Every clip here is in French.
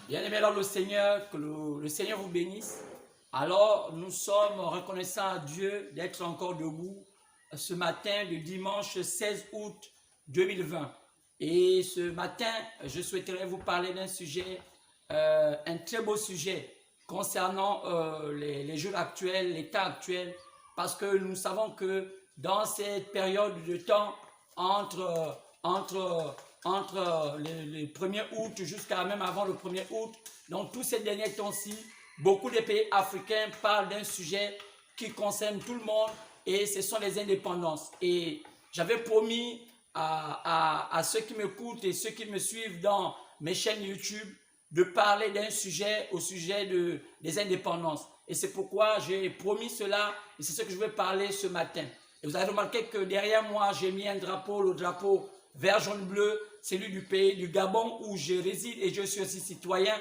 Bien-aimés dans le Seigneur, que le Seigneur vous bénisse. Alors, nous sommes reconnaissants à Dieu d'être encore debout ce matin du dimanche 16 août 2020. Et ce matin, je souhaiterais vous parler d'un sujet, un très beau sujet concernant les jours actuels, l'état actuel, parce que nous savons que dans cette période de temps entre le 1er août jusqu'à même avant le 1er août, donc tous ces derniers temps-ci, beaucoup de pays africains parlent d'un sujet qui concerne tout le monde et ce sont les indépendances. Et j'avais promis à ceux qui m'écoutent et ceux qui me suivent dans mes chaînes YouTube de parler d'un sujet au sujet des indépendances. Et c'est pourquoi j'ai promis cela et c'est ce que je vais parler ce matin. Et vous avez remarqué que derrière moi, j'ai mis un drapeau, le drapeau vert, jaune, bleu, celui du pays du Gabon où je réside et je suis aussi citoyen.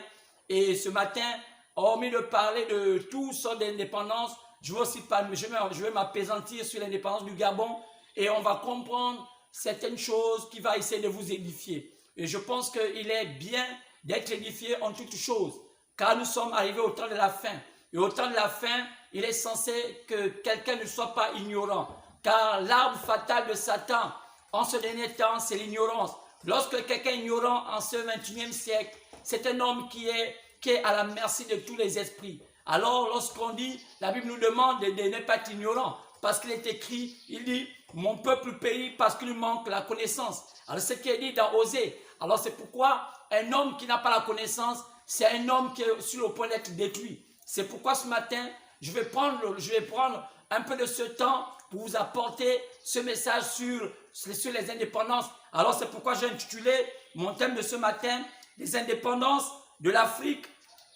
Et ce matin, hormis de parler de tout sortes d'indépendance, je vais aussi je vais m'apaisantir sur l'indépendance du Gabon et on va comprendre certaines choses qui vont essayer de vous édifier. Et je pense qu'il est bien d'être édifié en toutes choses, car nous sommes arrivés au temps de la fin. Et au temps de la fin, il est censé que quelqu'un ne soit pas ignorant, car l'arbre fatal de Satan, en ce dernier temps, c'est l'ignorance. Lorsque quelqu'un est ignorant en ce 21e siècle, c'est un homme qui est à la merci de tous les esprits. Alors, lorsqu'on dit, la Bible nous demande de ne pas être ignorant, parce qu'il est écrit, il dit, mon peuple périt parce qu'il lui manque la connaissance. Alors, ce qui est dit dans Osée. Alors, c'est pourquoi un homme qui n'a pas la connaissance, c'est un homme qui est sur le point d'être détruit. C'est pourquoi ce matin, je vais prendre un peu de ce temps pour vous apporter ce message sur les indépendances. Alors, c'est pourquoi j'ai intitulé mon thème de ce matin, les indépendances de l'Afrique,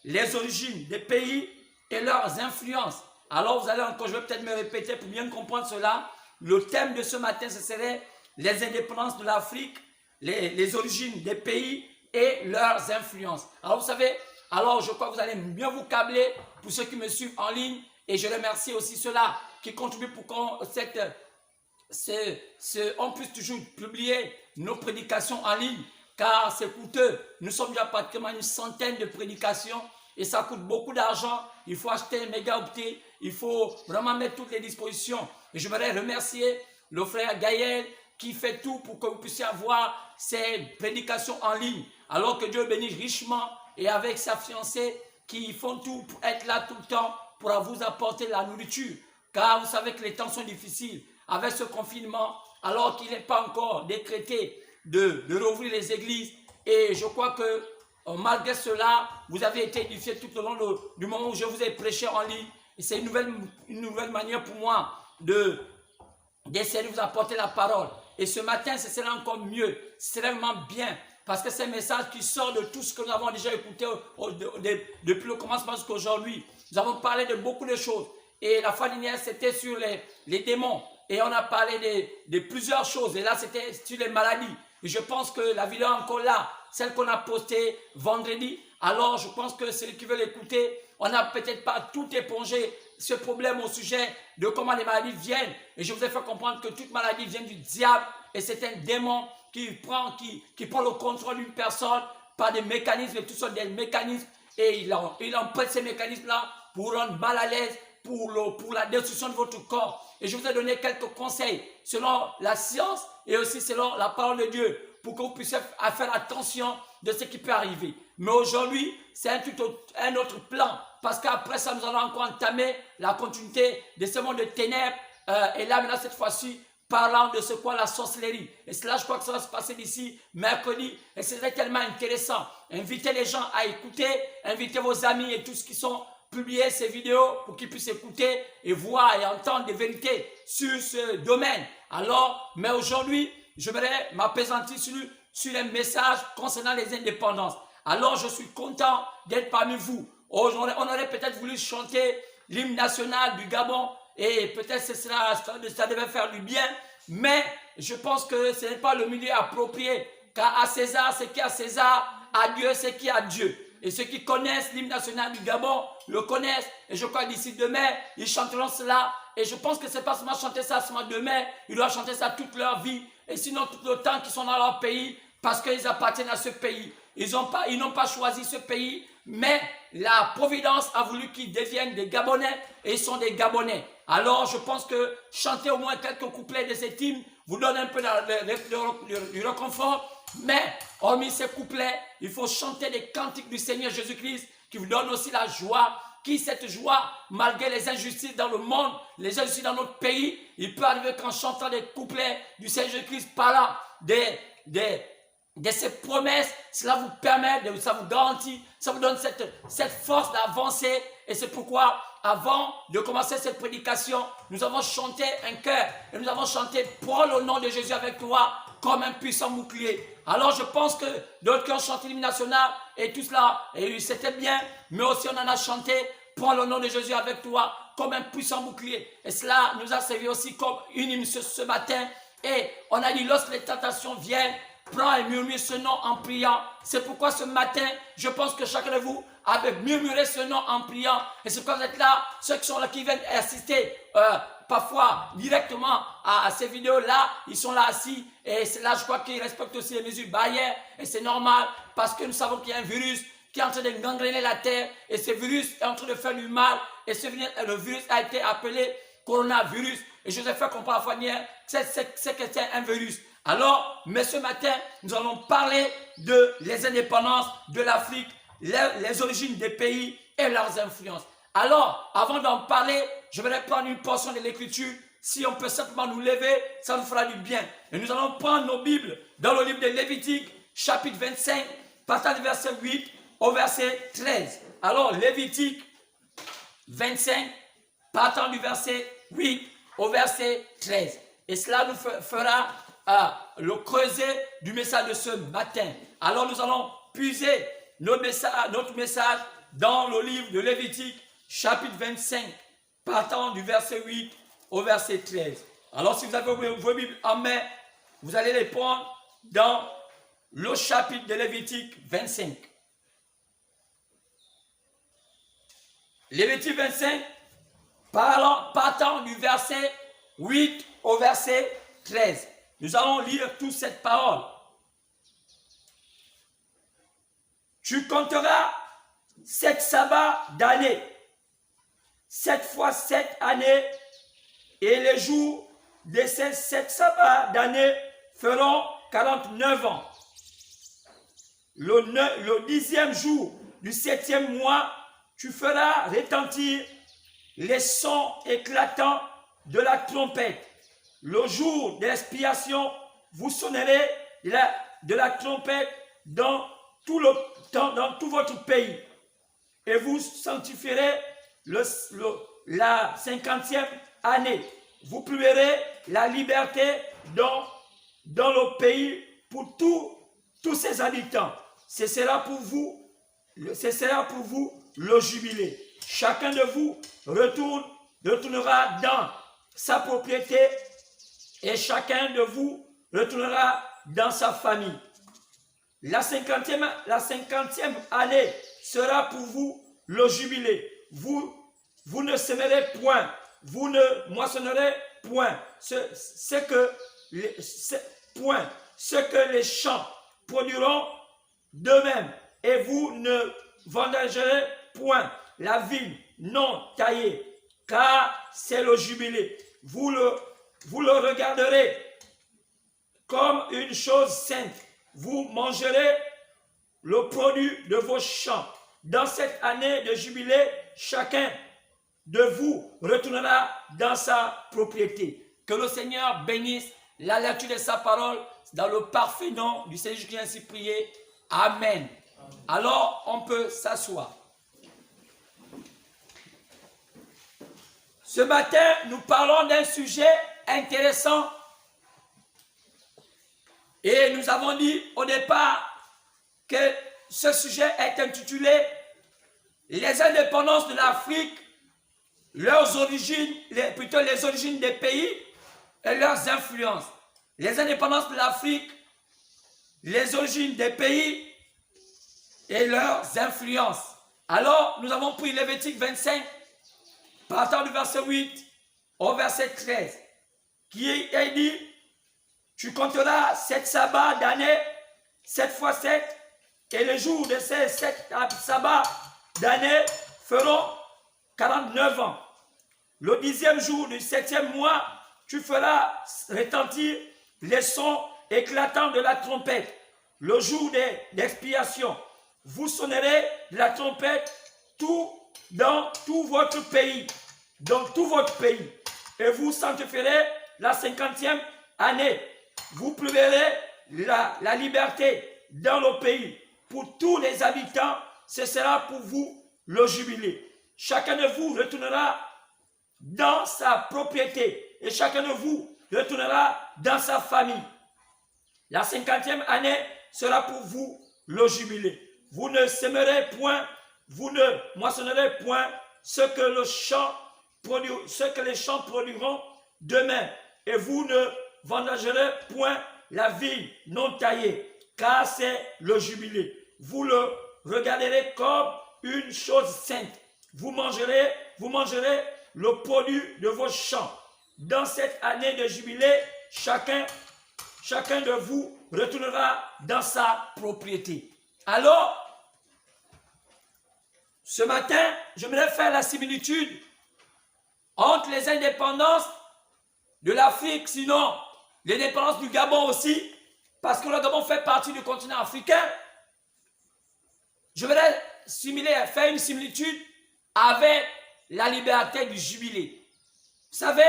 les origines des pays et leurs influences. Alors, vous allez encore, je vais peut-être me répéter pour bien comprendre cela. Le thème de ce matin, ce serait les indépendances de l'Afrique, les origines des pays et leurs influences. Alors, vous savez, alors je crois que vous allez bien vous câbler pour ceux qui me suivent en ligne. Et je remercie aussi ceux-là qui contribuent pour qu'on on puisse toujours publier nos prédications en ligne, car c'est coûteux. Nous sommes déjà pratiquement une centaine de prédications et ça coûte beaucoup d'argent. Il faut acheter un mégaoctet, il faut vraiment mettre toutes les dispositions. Et je voudrais remercier le frère Gaël qui fait tout pour que vous puissiez avoir ces prédications en ligne. Alors que Dieu bénisse richement et avec sa fiancée qui font tout pour être là tout le temps pour vous apporter la nourriture. Car vous savez que les temps sont difficiles avec ce confinement, alors qu'il n'est pas encore décrété de rouvrir les églises. Et je crois que malgré cela, vous avez été édifiés tout au long du moment où je vous ai prêché en ligne. Et c'est une nouvelle manière pour moi d'essayer de vous apporter la parole. Et ce matin, ce sera encore mieux, c'est vraiment bien, parce que c'est un message qui sort de tout ce que nous avons déjà écouté depuis le commencement jusqu'à aujourd'hui. Nous avons parlé de beaucoup de choses. Et la fois dernière, c'était sur les démons. Et on a parlé de plusieurs choses. Et là, c'était sur les maladies. Et je pense que la vidéo est encore là, celle qu'on a postée vendredi. Alors, je pense que ceux qui veulent l'écouter, on n'a peut-être pas tout épongé ce problème au sujet de comment les maladies viennent. Et je vous ai fait comprendre que toute maladie vient du diable. Et c'est un démon qui prend le contrôle d'une personne par des mécanismes, toutes sortes de mécanismes. Et il emprunte ces mécanismes-là pour rendre mal à l'aise, pour la destruction de votre corps. Et je vous ai donné quelques conseils selon la science et aussi selon la parole de Dieu pour que vous puissiez faire attention de ce qui peut arriver. Mais aujourd'hui, c'est un autre plan parce qu'après ça, nous allons encore entamer la continuité de ce monde de ténèbres. Et là, maintenant, cette fois-ci, parlant de ce qu'est la sorcellerie. Et cela, je crois que ça va se passer d'ici mercredi. Et c'est tellement intéressant. Invitez les gens à écouter, invitez vos amis et tous ceux qui sont publier ces vidéos pour qu'ils puissent écouter et voir et entendre des vérités sur ce domaine. Alors, mais aujourd'hui, je voudrais m'apaisantir sur un message concernant les indépendances. Alors, je suis content d'être parmi vous. On aurait peut-être voulu chanter l'hymne national du Gabon et peut-être ça devait faire du bien, mais je pense que ce n'est pas le milieu approprié, car à César, ce qui est à César, à Dieu, ce qui est à Dieu. Et ceux qui connaissent l'hymne national du Gabon le connaissent. Et je crois d'ici demain, ils chanteront cela. Et je pense que ce n'est pas seulement chanter ça seulement demain. Ils doivent chanter ça toute leur vie. Et sinon, tout le temps qu'ils sont dans leur pays, parce qu'ils appartiennent à ce pays. Ils n'ont pas choisi ce pays, mais la Providence a voulu qu'ils deviennent des Gabonais et ils sont des Gabonais. Alors, je pense que chanter au moins quelques couplets de cet hymne vous donne un peu du réconfort. Mais, hormis ces couplets, il faut chanter des cantiques du Seigneur Jésus-Christ qui vous donne aussi la joie. Qui cette joie, malgré les injustices dans le monde, les injustices dans notre pays, il peut arriver qu'en chantant des couplets du Seigneur Jésus-Christ, parlant de ses promesses, cela vous permet, ça vous garantit, ça vous donne cette force d'avancer. Et c'est pourquoi, avant de commencer cette prédication, nous avons chanté un chœur et nous avons chanté « Prends le nom de Jésus avec toi comme un puissant bouclier ». Alors je pense que d'autres qui ont chanté l'hymne national et tout cela, et c'était bien, mais aussi on en a chanté « Prends le nom de Jésus avec toi comme un puissant bouclier ». Et cela nous a servi aussi comme une hymne ce matin. Et on a dit lorsque les tentations viennent, prends et murmure ce nom en priant. C'est pourquoi ce matin, je pense que chacun de vous avait murmuré ce nom en priant. Et c'est pourquoi vous êtes là, ceux qui sont là, qui viennent assister parfois directement à ces vidéos-là, ils sont là assis. Et c'est là, je crois qu'ils respectent aussi les mesures barrières. Et c'est normal parce que nous savons qu'il y a un virus qui est en train de gangréner la terre. Et ce virus est en train de faire du mal. Et le virus a été appelé coronavirus. Et je vous ai fait comprendre la fois dernière que c'est un virus. Alors, mais ce matin, nous allons parler de les indépendances de l'Afrique, les origines des pays et leurs influences. Alors, avant d'en parler, je vais prendre une portion de l'écriture. Si on peut simplement nous lever, ça nous fera du bien. Et nous allons prendre nos Bibles dans le livre de Lévitique, chapitre 25, partant du verset 8 au verset 13. Alors, Lévitique 25, partant du verset 8 au verset 13. Et cela nous fera le creuset du message de ce matin. Alors nous allons puiser notre message dans le livre de Lévitique, chapitre 25, partant du verset 8 au verset 13. Alors si vous avez vos Bibles en main, vous allez les prendre dans le chapitre de Lévitique 25. Lévitique 25, partant du verset 8 au verset 13. Nous allons lire toute cette parole. Tu compteras 7 sabbats d'années, 7 fois 7 années, et les jours de ces 7 sabbats d'années feront 49 ans. Le 10e jour du 7e mois, tu feras retentir les sons éclatants de la trompette. Le jour de l'expiation, vous sonnerez de la trompette dans tout votre pays. Et vous sanctifierez la 50e année. Vous publierez la liberté dans le pays pour tous ses habitants. Ce sera pour vous le jubilé. Chacun de vous retournera dans sa propriété et chacun de vous retournera dans sa famille. La 50e année sera pour vous le jubilé. Vous ne sèmerez point, vous ne moissonnerez point. Ce que les champs produiront d'eux-mêmes, et vous ne vendangerez point la vigne non taillée, car c'est le jubilé. Vous le regarderez comme une chose sainte. Vous mangerez le produit de vos champs. Dans cette année de jubilé, chacun de vous retournera dans sa propriété. Que le Seigneur bénisse la lecture de sa parole dans le parfait nom du Seigneur qui a ainsi prié. Amen. Alors, on peut s'asseoir. Ce matin, nous parlons d'un sujet intéressant. Et nous avons dit au départ que ce sujet est intitulé « Les indépendances de l'Afrique, leurs origines, plutôt les origines des pays et leurs influences. » Les indépendances de l'Afrique, les origines des pays et leurs influences. Alors, nous avons pris Lévitique 25, partant du verset 8 au verset 13, qui est dit, tu compteras 7 sabbats d'années, 7 fois 7, et les jours de ces 7 sabbats d'année feront 49 ans. Le 10e jour du 7e mois, tu feras retentir les sons éclatants de la trompette. Le jour d'expiation, vous sonnerez de la trompette dans tout votre pays, et vous sanctifierez la 50e année. Vous pleuverez la liberté dans le pays. Pour tous les habitants, ce sera pour vous le jubilé. Chacun de vous retournera dans sa propriété et chacun de vous retournera dans sa famille. La 50e année sera pour vous le jubilé. Vous ne sèmerez point, vous ne moissonnerez point ce que les champs produiront demain, et vous ne vendangerez point la vigne non taillée, car c'est le jubilé. Vous le regarderez comme une chose sainte. Vous mangerez le produit de vos champs. Dans cette année de jubilé, chacun de vous retournera dans sa propriété. Alors, ce matin, j'aimerais faire la similitude entre les indépendances de l'Afrique, sinon l'indépendance du Gabon aussi, parce que le Gabon fait partie du continent africain. Je voudrais faire une similitude avec la liberté du jubilé. Vous savez,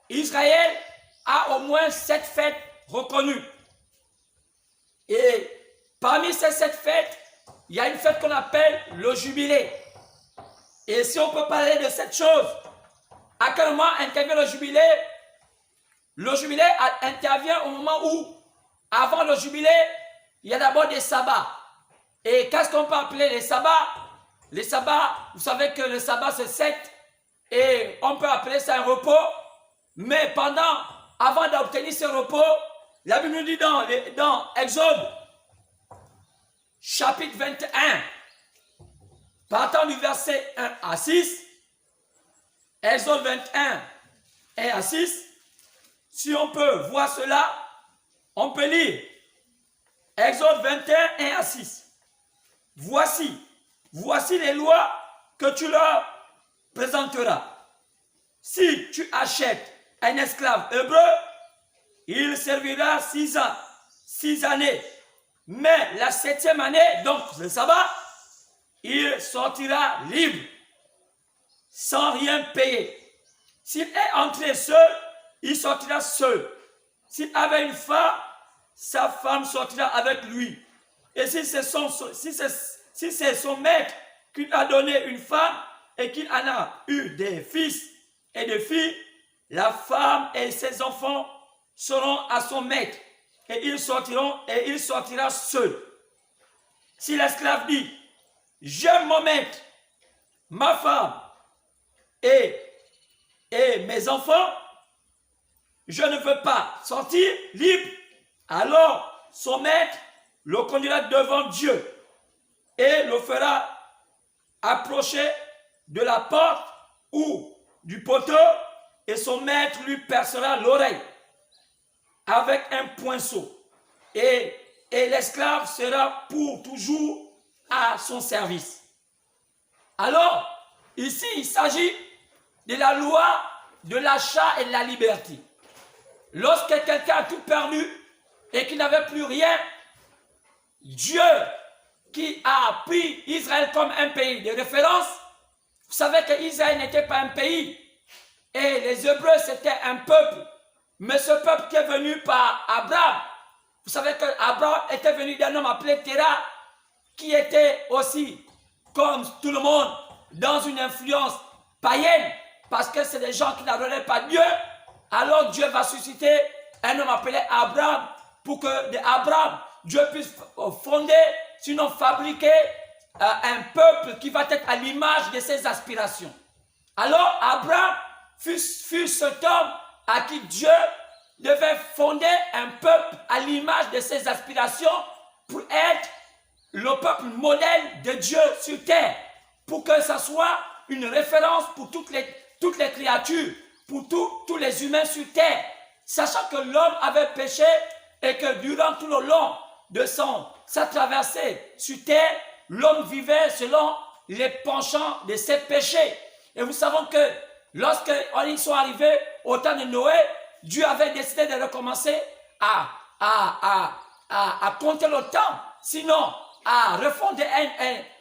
Israël a au moins 7 fêtes reconnues. Et parmi ces 7 fêtes, il y a une fête qu'on appelle le jubilé. Et si on peut parler de cette chose, à quel moment intervient le jubilé? Le jubilé intervient au moment où, avant le jubilé, il y a d'abord des sabbats. Et qu'est-ce qu'on peut appeler les sabbats? Les sabbats, vous savez que le sabbat c'est 7, et on peut appeler ça un repos. Mais avant d'obtenir ce repos, la Bible nous dit dans Exode, chapitre 21, partant du verset 1 à 6, Exode 21, 1 à 6, si on peut voir cela, on peut lire Exode 21, 1 à 6. Voici les lois que tu leur présenteras. Si tu achètes un esclave hébreu, il servira 6 ans, 6 années. Mais la 7e année, donc le sabbat, il sortira libre, sans rien payer. S'il est entré seul, il sortira seul. S'il avait une femme, sa femme sortira avec lui. Et si c'est son maître qui a donné une femme et qu'il en a eu des fils et des filles, la femme et ses enfants seront à son maître et il sortira seul. Si l'esclave dit, j'aime mon maître, ma femme et mes enfants, je ne veux pas sortir libre, alors son maître le conduira devant Dieu et le fera approcher de la porte ou du poteau, et son maître lui percera l'oreille avec un poinçon, et l'esclave sera pour toujours à son service. Alors, ici, il s'agit de la loi de l'achat et de la liberté. Lorsque quelqu'un a tout perdu et qu'il n'avait plus rien, Dieu qui a pris Israël comme un pays de référence, vous savez que Israël n'était pas un pays et les Hébreux c'était un peuple, mais ce peuple qui est venu par Abraham, vous savez que Abraham était venu d'un homme appelé Terah, qui était aussi, comme tout le monde, dans une influence païenne, parce que c'est des gens qui n'adoraient pas Dieu. Alors Dieu va susciter un homme appelé Abraham, pour que d'Abraham, Dieu puisse fonder, sinon fabriquer un peuple qui va être à l'image de ses aspirations. Alors Abraham fut cet homme à qui Dieu devait fonder un peuple à l'image de ses aspirations pour être le peuple modèle de Dieu sur terre, pour que ça soit une référence pour toutes les créatures, pour tous les humains sur terre, sachant que l'homme avait péché et que durant tout le long de sa traversée sur terre, l'homme vivait selon les penchants de ses péchés. Et vous savez que lorsqu'ils sont arrivés au temps de Noé, Dieu avait décidé de recommencer à compter le temps, sinon à refonder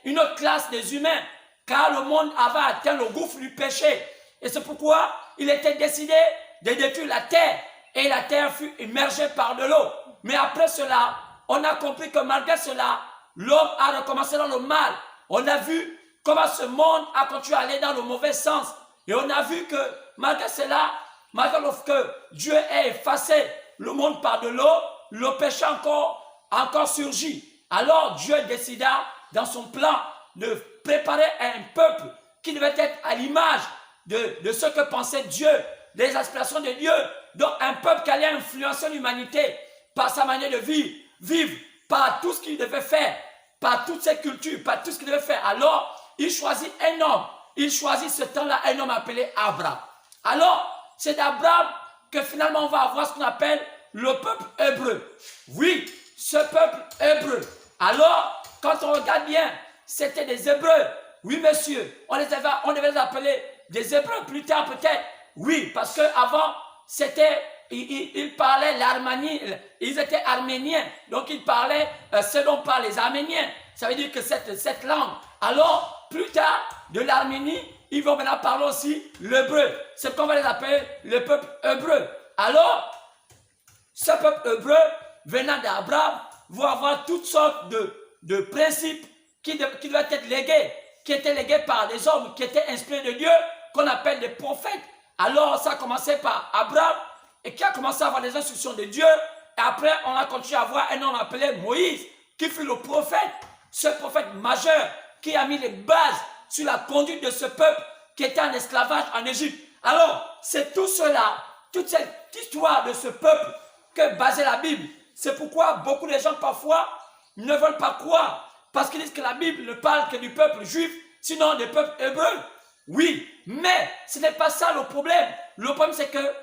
une autre classe des humains, car le monde avait atteint le gouffre du péché. Et c'est pourquoi il était décidé de détruire la terre, et la terre fut immergée par de l'eau. Mais après cela, on a compris que malgré cela, l'homme a recommencé dans le mal. On a vu comment ce monde a continué à aller dans le mauvais sens. Et on a vu que malgré cela, malgré que Dieu ait effacé le monde par de l'eau, le péché encore surgit. Alors Dieu décida dans son plan de préparer un peuple qui devait être à l'image de ce que pensait Dieu, des aspirations de Dieu. Donc un peuple qui allait influencer l'humanité par sa manière de vivre, par tout ce qu'il devait faire, par toutes ses cultures, par tout ce qu'il devait faire. Alors il choisit un homme. Il choisit ce temps-là un homme appelé Abraham. Alors c'est d'Abraham que finalement on va avoir ce qu'on appelle le peuple hébreu. Oui, ce peuple hébreu. Alors, quand on regarde bien, c'était des Hébreux. Oui, monsieur, on devait les appeler des Hébreux plus tard peut-être. Oui, parce qu'avant, ils parlaient l'Arménie, ils étaient arméniens. Donc, ils parlaient ce dont parlent les Arméniens. Ça veut dire que cette langue. Alors, plus tard, de l'Arménie, ils vont maintenant parler aussi l'hébreu. C'est qu'on va les appeler le peuple hébreu. Alors, ce peuple hébreu, venant d'Abraham, va avoir toutes sortes de principes qui doivent être légués, qui étaient légués par des hommes qui étaient inspirés de Dieu, qu'on appelle des prophètes. Alors, ça a commencé par Abraham, et qui a commencé à avoir des instructions de Dieu. Et après, on a continué à avoir un homme appelé Moïse, qui fut le prophète, ce prophète majeur, qui a mis les bases sur la conduite de ce peuple qui était en esclavage en Égypte. Alors, c'est tout cela, toute cette histoire de ce peuple que basait la Bible. C'est pourquoi beaucoup de gens parfois ne veulent pas croire, parce qu'ils disent que la Bible ne parle que du peuple juif, sinon des peuples hébreux. Oui, mais ce n'est pas ça le problème. Le problème c'est que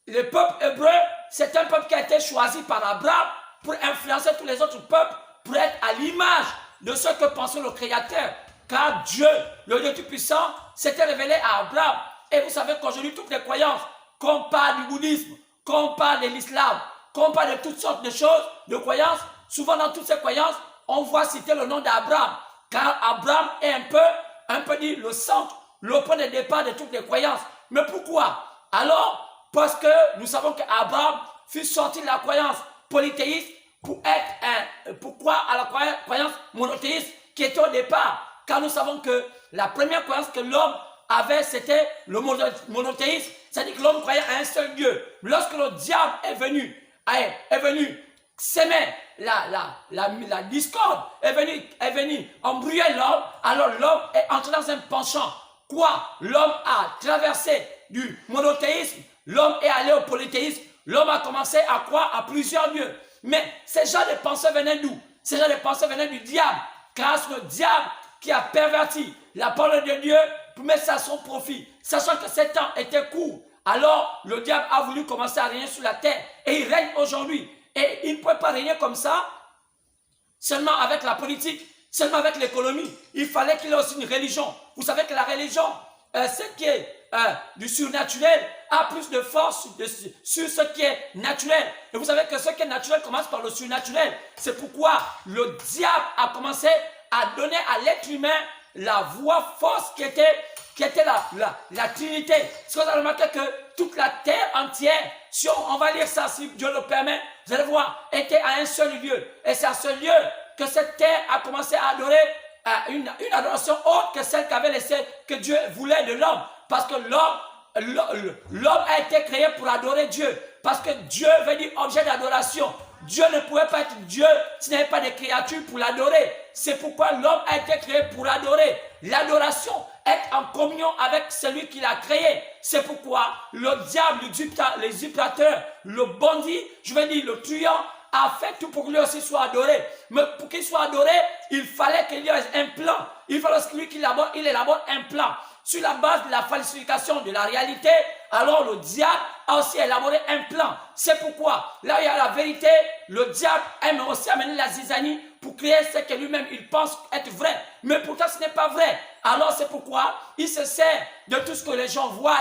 le peuple hébreu, c'est un peuple qui a été choisi par Abraham pour influencer tous les autres peuples, pour être à l'image de ce que pensait le Créateur. Car Dieu, le Dieu Tout-Puissant, s'était révélé à Abraham. Et vous savez qu'aujourd'hui, toutes les croyances, qu'on parle du bouddhisme, qu'on parle de l'islam, qu'on parle de toutes sortes de choses, de croyances, souvent dans toutes ces croyances, on voit citer le nom d'Abraham. Car Abraham est un peu dit le centre, le point de départ de toutes les croyances. Mais pourquoi? Alors, parce que nous savons qu'Abraham fut sorti de la croyance polythéiste pour croire à la croyance monothéiste qui était au départ. Car nous savons que la première croyance que l'homme avait, c'était le monothéisme. C'est-à-dire que l'homme croyait à un seul Dieu. Lorsque le diable est venu s'aimer la discorde, est venu embrouiller l'homme, alors l'homme est entré dans un penchant. Quoi? L'homme a traversé du monothéisme, l'homme est allé au polythéisme, l'homme a commencé à croire à plusieurs dieux. Mais ces gens de pensée venaient d'où? Ces gens de pensée venaient du diable, car c'est le diable qui a perverti la parole de Dieu pour mettre ça à son profit, sachant que ce temps était court. Alors, le diable a voulu commencer à régner sur la terre, et il règne aujourd'hui. Et il ne peut pas régner comme ça, seulement avec la politique, seulement avec l'économie. Il fallait qu'il ait aussi une religion. Vous savez que la religion, ce qui est du surnaturel, a plus de force sur ce qui est naturel. Et vous savez que ce qui est naturel commence par le surnaturel. C'est pourquoi le diable a commencé à donner à l'être humain la voix force qui était la Trinité. Parce que vous avez remarqué que toute la terre entière, si on va lire ça, si Dieu le permet, vous allez voir, était à un seul lieu. Et c'est à ce lieu que cette terre a commencé à adorer une adoration autre que celle que Dieu voulait de l'homme. Parce que l'homme a été créé pour adorer Dieu. Parce que Dieu veut dire objet d'adoration. Dieu ne pouvait pas être Dieu s'il n'y avait pas de créature pour l'adorer. C'est pourquoi l'homme a été créé pour l'adorer. L'adoration est en communion avec celui qui l'a créé. C'est pourquoi le diable, l'usurpateur, le bandit, je veux dire le truand, a fait tout pour que lui aussi soit adoré. Mais pour qu'il soit adoré, il fallait qu'il y ait un plan. Il fallait que lui qui élabore, il élabore un plan. sur la base de la falsification de la réalité, alors le diable a aussi élaboré un plan. C'est pourquoi, là où il y a la vérité, le diable aime aussi amener la zizanie pour créer ce que lui-même il pense être vrai. Mais pourtant ce n'est pas vrai. Alors c'est pourquoi il se sert de tout ce que les gens voient.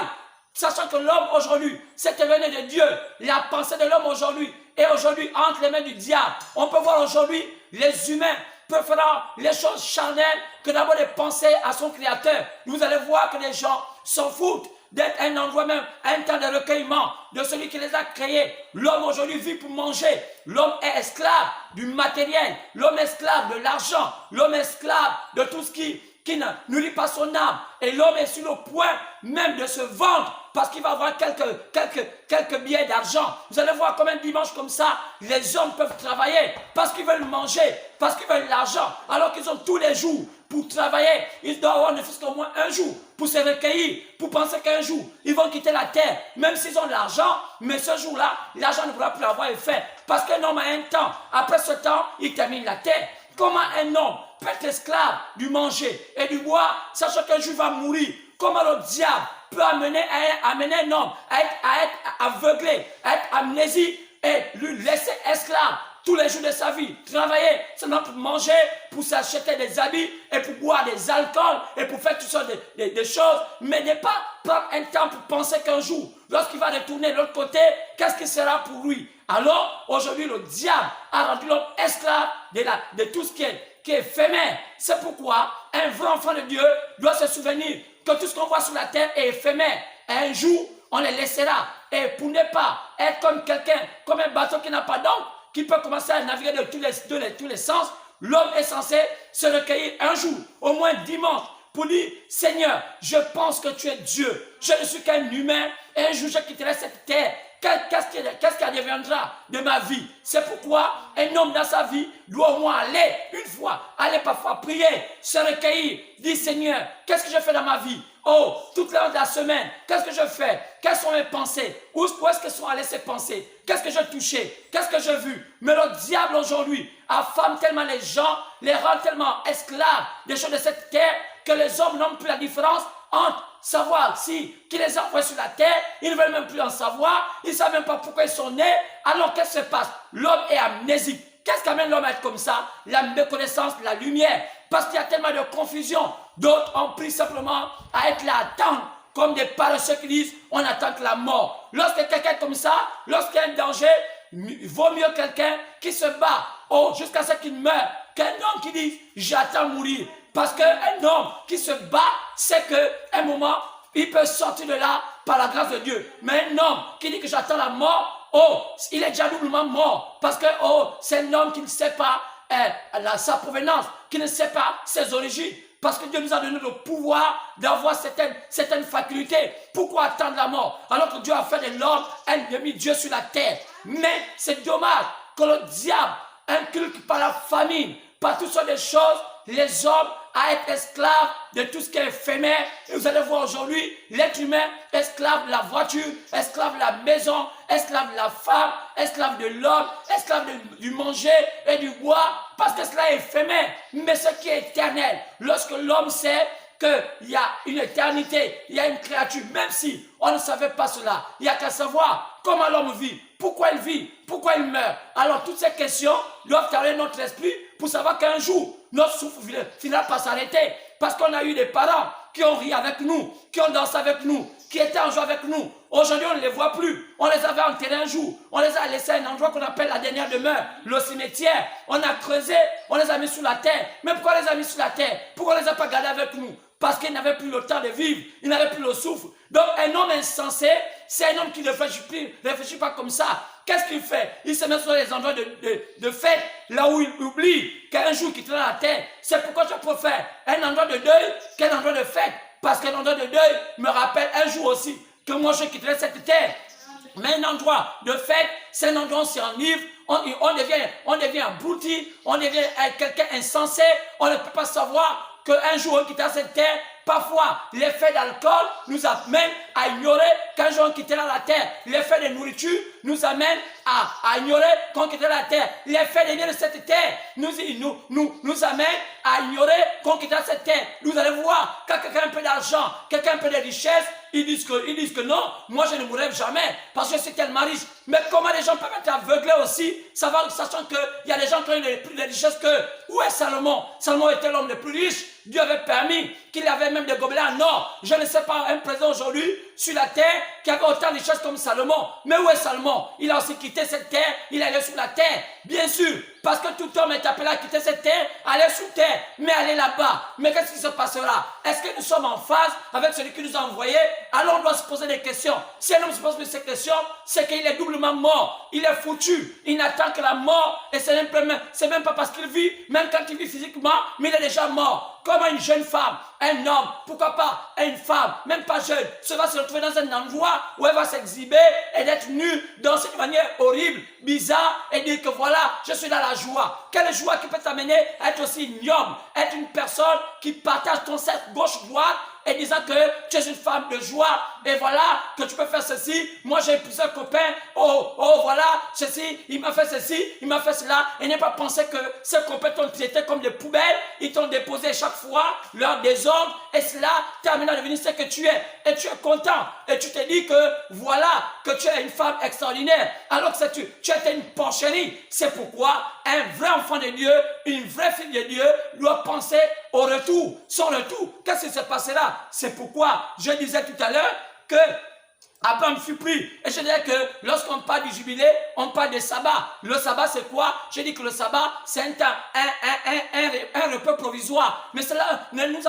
Sachant que l'homme aujourd'hui, c'est éloigné de Dieu. La pensée de l'homme aujourd'hui est aujourd'hui entre les mains du diable. On peut voir aujourd'hui les humains peuvent faire les choses charnelles que d'abord de penser à son créateur. Vous allez voir que les gens s'en foutent d'être un endroit même, un temps de recueillement de celui qui les a créés. L'homme aujourd'hui vit pour manger. L'homme est esclave du matériel. L'homme est esclave de l'argent. L'homme est esclave de tout ce qui ne nourrit pas son âme. Et l'homme est sur le point même de se vendre parce qu'il va avoir quelques billets d'argent. Vous allez voir combien de dimanches comme ça, les hommes peuvent travailler parce qu'ils veulent manger, parce qu'ils veulent l'argent, alors qu'ils ont tous les jours pour travailler. Ils doivent avoir ne fût-ce qu'au moins un jour pour se recueillir, pour penser qu'un jour, ils vont quitter la terre, même s'ils ont de l'argent, mais ce jour-là, l'argent ne pourra plus avoir effet. Parce qu'un homme a un temps. Après ce temps, il termine la terre. Comment un homme peut être esclave du manger et du boire, sachant qu'un jour il va mourir? Comment le diable peut amener un homme à être aveuglé, à être amnésique et lui laisser esclave tous les jours de sa vie, travailler seulement pour manger, pour s'acheter des habits et pour boire des alcools et pour faire toutes sortes de choses, mais ne pas prendre un temps pour penser qu'un jour, lorsqu'il va retourner de l'autre côté, qu'est-ce qui sera pour lui? Alors, aujourd'hui, le diable a rendu l'homme esclave de tout ce qui est éphémère. C'est pourquoi un vrai enfant de Dieu doit se souvenir que tout ce qu'on voit sur la terre est éphémère. Et un jour, on les laissera. Et pour ne pas être comme quelqu'un, comme un bateau qui n'a pas d'encre, qui peut commencer à naviguer de tous les sens, l'homme est censé se recueillir un jour, au moins dimanche, pour dire, Seigneur, je pense que tu es Dieu. Je ne suis qu'un humain et un jour je quitterai cette terre. Qu'est-ce qui adviendra de ma vie? C'est pourquoi un homme dans sa vie doit au moins aller une fois, aller parfois prier, se recueillir, dire Seigneur, qu'est-ce que je fais dans ma vie? Oh, toute la semaine, qu'est-ce que je fais? Quelles sont mes pensées? Où est-ce que sont allées ces pensées? Qu'est-ce que j'ai touché? Qu'est-ce que j'ai vu? Mais le diable aujourd'hui affame tellement les gens, les rend tellement esclaves des choses de cette terre que les hommes n'ont plus la différence entre savoir qui les a envoyés sur la terre, ils ne veulent même plus en savoir, ils ne savent même pas pourquoi ils sont nés. Alors qu'est-ce qui se passe? L'homme est amnésique. Qu'est-ce qui amène l'homme à être comme ça? La méconnaissance de la lumière. Parce qu'il y a tellement de confusion. D'autres ont pris simplement à être là, à attendre, comme des paresseux qui disent, on attend que la mort. Lorsque quelqu'un est comme ça, lorsqu'il y a un danger, il vaut mieux quelqu'un qui se bat, jusqu'à ce qu'il meure, qu'un homme qui dit, j'attends mourir. Parce qu'un homme qui se bat, c'est qu'à un moment, il peut sortir de là par la grâce de Dieu. Mais un homme qui dit que j'attends la mort, il est déjà doublement mort. Parce que, c'est un homme qui ne sait pas sa provenance, qui ne sait pas ses origines. Parce que Dieu nous a donné le pouvoir d'avoir certaines facultés. Pourquoi attendre la mort? Alors que Dieu a fait de l'homme un demi-dieu sur la terre. Mais c'est dommage que le diable inculque par la famine, par toutes sortes de choses, les hommes à être esclaves de tout ce qui est éphémère. Et vous allez voir aujourd'hui l'être humain esclave de la voiture, esclave de la maison, esclave de la femme, esclave de l'homme, esclave du manger et du boire, parce que cela est éphémère. Mais ce qui est éternel, lorsque l'homme sait qu'il y a une éternité, il y a une créature, même si on ne savait pas cela, il n'y a qu'à savoir comment l'homme vit, pourquoi il vit, pourquoi il meurt. Alors toutes ces questions doivent travailler notre esprit pour savoir qu'un jour, notre souffle finira par s'arrêter. Parce qu'on a eu des parents qui ont ri avec nous, qui ont dansé avec nous, qui étaient en joie avec nous. Aujourd'hui, on ne les voit plus. On les avait enterrés un jour. On les a laissés à un endroit qu'on appelle la dernière demeure, le cimetière. On a creusé, on les a mis sur la terre. Mais pourquoi on les a mis sur la terre? Pourquoi on ne les a pas gardés avec nous? Parce qu'ils n'avaient plus le temps de vivre, ils n'avaient plus le souffle. Donc un homme insensé, c'est un homme qui ne réfléchit pas comme ça. Qu'est-ce qu'il fait? Il se met sur les endroits de fête, là où il oublie qu'un jour il quittera la terre. C'est pourquoi je préfère un endroit de deuil qu'un endroit de fête. Parce qu'un endroit de deuil me rappelle un jour aussi que moi je quitterai cette terre. Mais un endroit de fête, c'est un endroit où on s'enivre, on devient abruti, on devient quelqu'un insensé, on ne peut pas savoir qu'un jour on quittera cette terre parfois, l'effet d'alcool nous amène à ignorer qu'un jour on quittera la terre. L'effet de nourriture nous amène à ignorer qu'on quittera la terre. L'effet des biens de cette terre nous amène à ignorer qu'on quittera cette terre. Vous allez voir, quand quelqu'un a un peu d'argent, quelqu'un a un peu de richesse, ils disent que non, moi je ne mourrai jamais parce que je suis tellement riche. Mais comment les gens peuvent être aveuglés aussi, sachant qu'il y a des gens qui ont plus de richesse que... Où est Salomon? Salomon était l'homme le plus riche. Dieu avait permis qu'il avait même des gobelins en or. Je ne sais pas un président aujourd'hui sur la terre qui avait autant de richesses comme Salomon. Mais où est Salomon? Il a aussi quitté cette terre, il est allé sur la terre. Bien sûr, parce que tout homme est appelé à quitter cette terre, aller sous terre, mais aller là-bas. Mais qu'est-ce qui se passera? Est-ce que nous sommes en phase avec celui qui nous a envoyés? Alors on doit se poser des questions. Si un homme se pose ces questions, c'est qu'il est doublement mort. Il est foutu. Il n'attend que la mort. Et c'est même pas parce qu'il vit, même quand il vit physiquement, mais il est déjà mort. Comment une jeune femme, un homme, pourquoi pas une femme, même pas jeune, se va se retrouver dans un endroit où elle va s'exhiber et d'être nue dans cette manière horrible, bizarre, et dire que voilà, je suis dans la joie. Quelle joie qui peut t'amener à être aussi ignoble, être une personne qui partage ton cercle gauche-droite et disant que tu es une femme de joie et voilà, que tu peux faire ceci. Moi j'ai plusieurs copains, oh voilà, ceci, il m'a fait ceci, il m'a fait cela. Et n'aie pas pensé que ces copains t'ont traité comme des poubelles, ils t'ont déposé chaque fois leur désordre et cela t'a amené à devenir ce que tu es. Et tu es content et tu te dis que voilà, que tu es une femme extraordinaire alors que tu étais une porcherie. C'est pourquoi un vrai enfant de Dieu, une vraie fille de Dieu doit penser au retour. Son retour, qu'est-ce qui se passera? C'est pourquoi je disais tout à l'heure que Abraham fut pris. Et je disais que lorsqu'on parle du jubilé, on parle de sabbat. Le sabbat, c'est quoi? Je dis que le sabbat, c'est un repos provisoire. Mais cela ne nous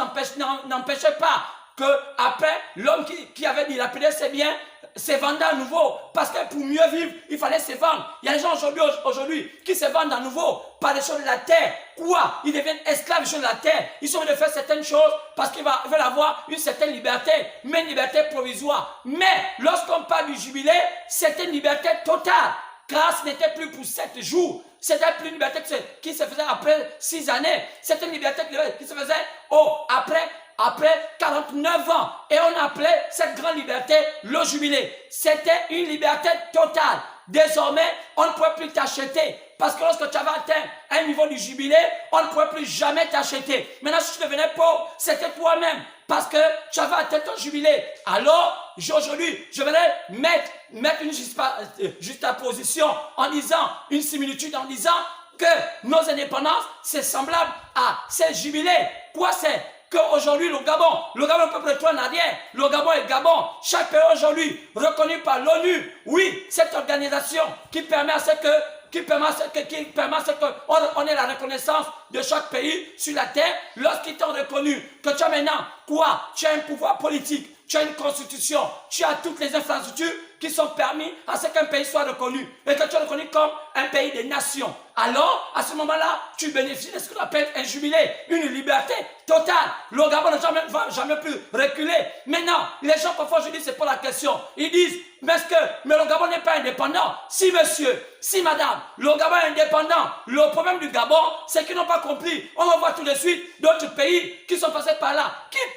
n'empêchait pas que après l'homme qui avait dilapidé ses biens se vendait à nouveau. Parce que pour mieux vivre, il fallait se vendre. Il y a des gens aujourd'hui qui se vendent à nouveau par les choses de la terre. Quoi? Ils deviennent esclaves des choses de la terre. Ils sont de faire certaines choses parce qu'ils veulent avoir une certaine liberté, mais une liberté provisoire. Mais lorsqu'on parle du jubilé, c'était une liberté totale. Car ce n'était plus pour 7 jours. C'était plus une liberté qui se faisait après 6 années. C'était une liberté qui se faisait après 49 ans. Et on appelait cette grande liberté le jubilé. C'était une liberté totale. Désormais, on ne pouvait plus t'acheter. Parce que lorsque tu avais atteint un niveau du jubilé, on ne pouvait plus jamais t'acheter. Maintenant, si tu devenais pauvre, c'était toi-même. Parce que tu avais atteint ton jubilé. Alors, aujourd'hui, je voudrais mettre une juxtaposition en disant, une similitude en disant que nos indépendances, c'est semblable à ces jubilés. Quoi c'est? Qu'aujourd'hui, le Gabon peut plus retourner en arrière. Le Gabon est Gabon. Chaque pays aujourd'hui, reconnu par l'ONU. Oui, cette organisation qui permet à ce qu'on ait la reconnaissance de chaque pays sur la terre. Lorsqu'ils t'ont reconnu que tu as maintenant quoi? Tu as un pouvoir politique, tu as une constitution, tu as toutes les infrastructures qui sont permis à ce qu'un pays soit reconnu et que tu es reconnu comme un pays des nations. Alors, à ce moment-là, tu bénéficies de ce qu'on appelle un jubilé, une liberté totale. Le Gabon ne va jamais plus reculer. Maintenant, les gens parfois, je dis, c'est pas la question. Ils disent, mais le Gabon n'est pas indépendant. Si monsieur, si madame, le Gabon est indépendant. Le problème du Gabon, c'est qu'ils n'ont pas compris. On va voir tout de suite d'autres pays qui sont passés par là.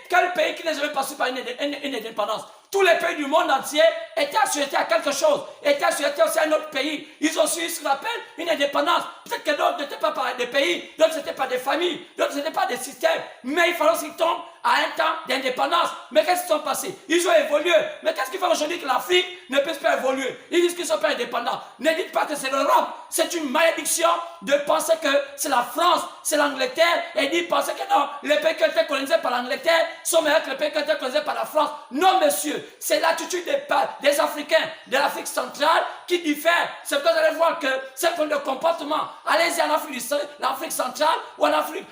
Quel pays qui n'est jamais passé par une indépendance? Tous les pays du monde entier étaient assujettis à quelque chose, étaient assujettis aussi à un autre pays. Ils ont su ce qu'on appelle une indépendance. Peut-être que d'autres n'étaient pas des pays, d'autres n'étaient pas des familles, d'autres n'étaient pas des systèmes. Mais il fallait qu'ils tombent à un temps d'indépendance. Mais qu'est-ce qui sont passés? Ils ont évolué. Mais qu'est-ce qui fait aujourd'hui que l'Afrique ne peut pas évoluer? Ils disent qu'ils ne sont pas indépendants. Ne dites pas que c'est l'Europe. C'est une malédiction de penser que c'est la France, c'est l'Angleterre, et d'y penser que non, les pays qui ont été colonisés par l'Angleterre sont meilleurs que les pays qui ont été colonisés par la France. Non, monsieur. C'est l'attitude des Africains de l'Afrique centrale qui diffère. C'est que vous allez voir que c'est un de comportement. Allez-y en Afrique centrale ou en Afrique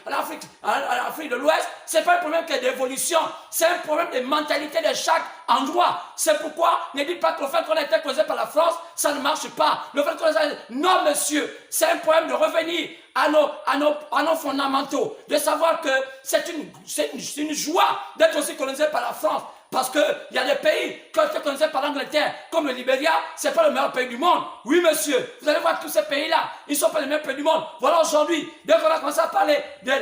de l'Ouest. C'est pas un problème d'évolution. C'est un problème de mentalité de chaque endroit. C'est pourquoi ne dites pas que le fait qu'on a été colonisé par la France, ça ne marche pas. Le fait qu'on a été... Non, monsieur. C'est un problème de revenir à nos fondamentaux. De savoir que c'est une joie d'être aussi colonisé par la France. Parce qu'il y a des pays qui ont été colonisés par l'Angleterre, comme le Libéria, ce n'est pas le meilleur pays du monde. Oui, monsieur, vous allez voir que tous ces pays-là, ils ne sont pas les meilleurs pays du monde. Voilà aujourd'hui, dès qu'on a commencé à parler de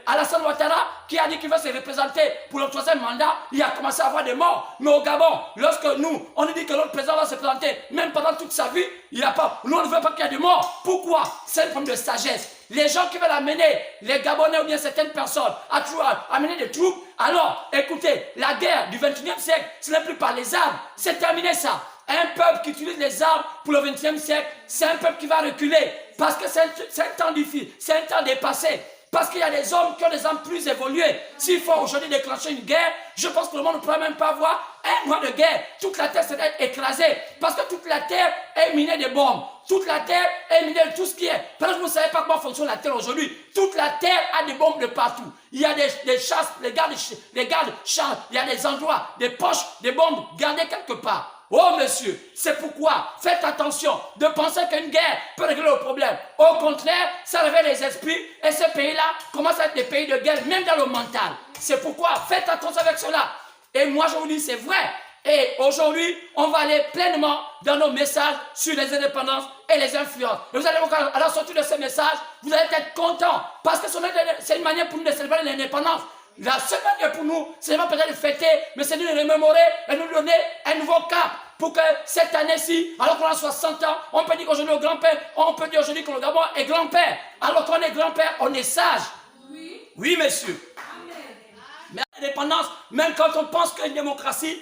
Alassane Ouattara, qui a dit qu'il va se représenter pour le 3e mandat, il a commencé à avoir des morts. Mais au Gabon, lorsque nous, on nous dit que notre président va se présenter, même pendant toute sa vie, il n'y a pas, nous on ne veut pas qu'il y ait de morts. Pourquoi? C'est un problème de sagesse. Les gens qui veulent amener les Gabonais ou bien certaines personnes à amener des troupes, alors écoutez, la guerre du 21e siècle, ce n'est plus par les armes, c'est terminé ça. Un peuple qui utilise les armes pour le 20e siècle, c'est un peuple qui va reculer parce que c'est un temps difficile, c'est un temps dépassé. Parce qu'il y a des hommes qui ont des armes plus évoluées. S'il faut aujourd'hui déclencher une guerre, je pense que le monde ne pourra même pas avoir un mois de guerre. Toute la terre serait écrasée. Parce que toute la terre est minée de bombes. Toute la terre est minée de tout ce qui est. Parce que vous ne savez pas comment fonctionne la terre aujourd'hui. Toute la terre a des bombes de partout. Il y a des chasses, les gardes chassent. Il y a des endroits, des poches, des bombes gardées quelque part. Oh monsieur, c'est pourquoi faites attention de penser qu'une guerre peut régler le problème. Au contraire, ça réveille les esprits et ces pays-là commencent à être des pays de guerre, même dans le mental. C'est pourquoi faites attention avec cela. Et moi je vous dis c'est vrai. Et aujourd'hui, on va aller pleinement dans nos messages sur les indépendances et les influences. Et vous allez voir, à la sortie de ces messages, vous allez être contents parce que c'est une manière pour nous de célébrer l'indépendance. La seule manière pour nous, c'est pas peut-être de fêter, mais c'est de nous remémorer et nous donner un nouveau cap pour que cette année-ci, alors qu'on a 60 ans, on peut dire qu'aujourd'hui au grand-père, on peut dire aujourd'hui que le Gabon est grand-père. Alors qu'on est grand-père, on est sage. Oui, oui monsieur. Amen. Mais l'indépendance, même quand on pense qu'une démocratie,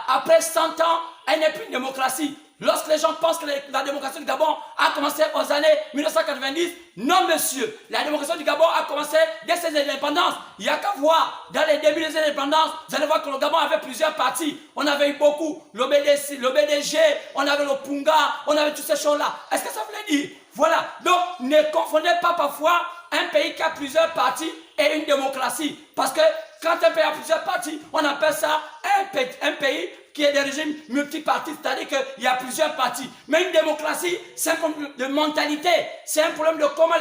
après 100 ans, elle n'est plus une démocratie. Lorsque les gens pensent que la démocratie du Gabon a commencé aux années 1990, non monsieur, la démocratie du Gabon a commencé dès ses indépendances. Il n'y a qu'à voir, dans les débuts des indépendances, vous allez voir que le Gabon avait plusieurs partis. On avait eu beaucoup, le BDG, on avait le Punga, on avait toutes ces choses-là. Est-ce que ça voulait dire? Voilà, donc ne confondez pas parfois un pays qui a plusieurs partis et une démocratie. Parce que quand un pays a plusieurs partis, on appelle ça un pays qui est des régimes multipartistes, c'est-à-dire qu'il y a plusieurs partis. Mais une démocratie, c'est un problème de mentalité, c'est un problème de comment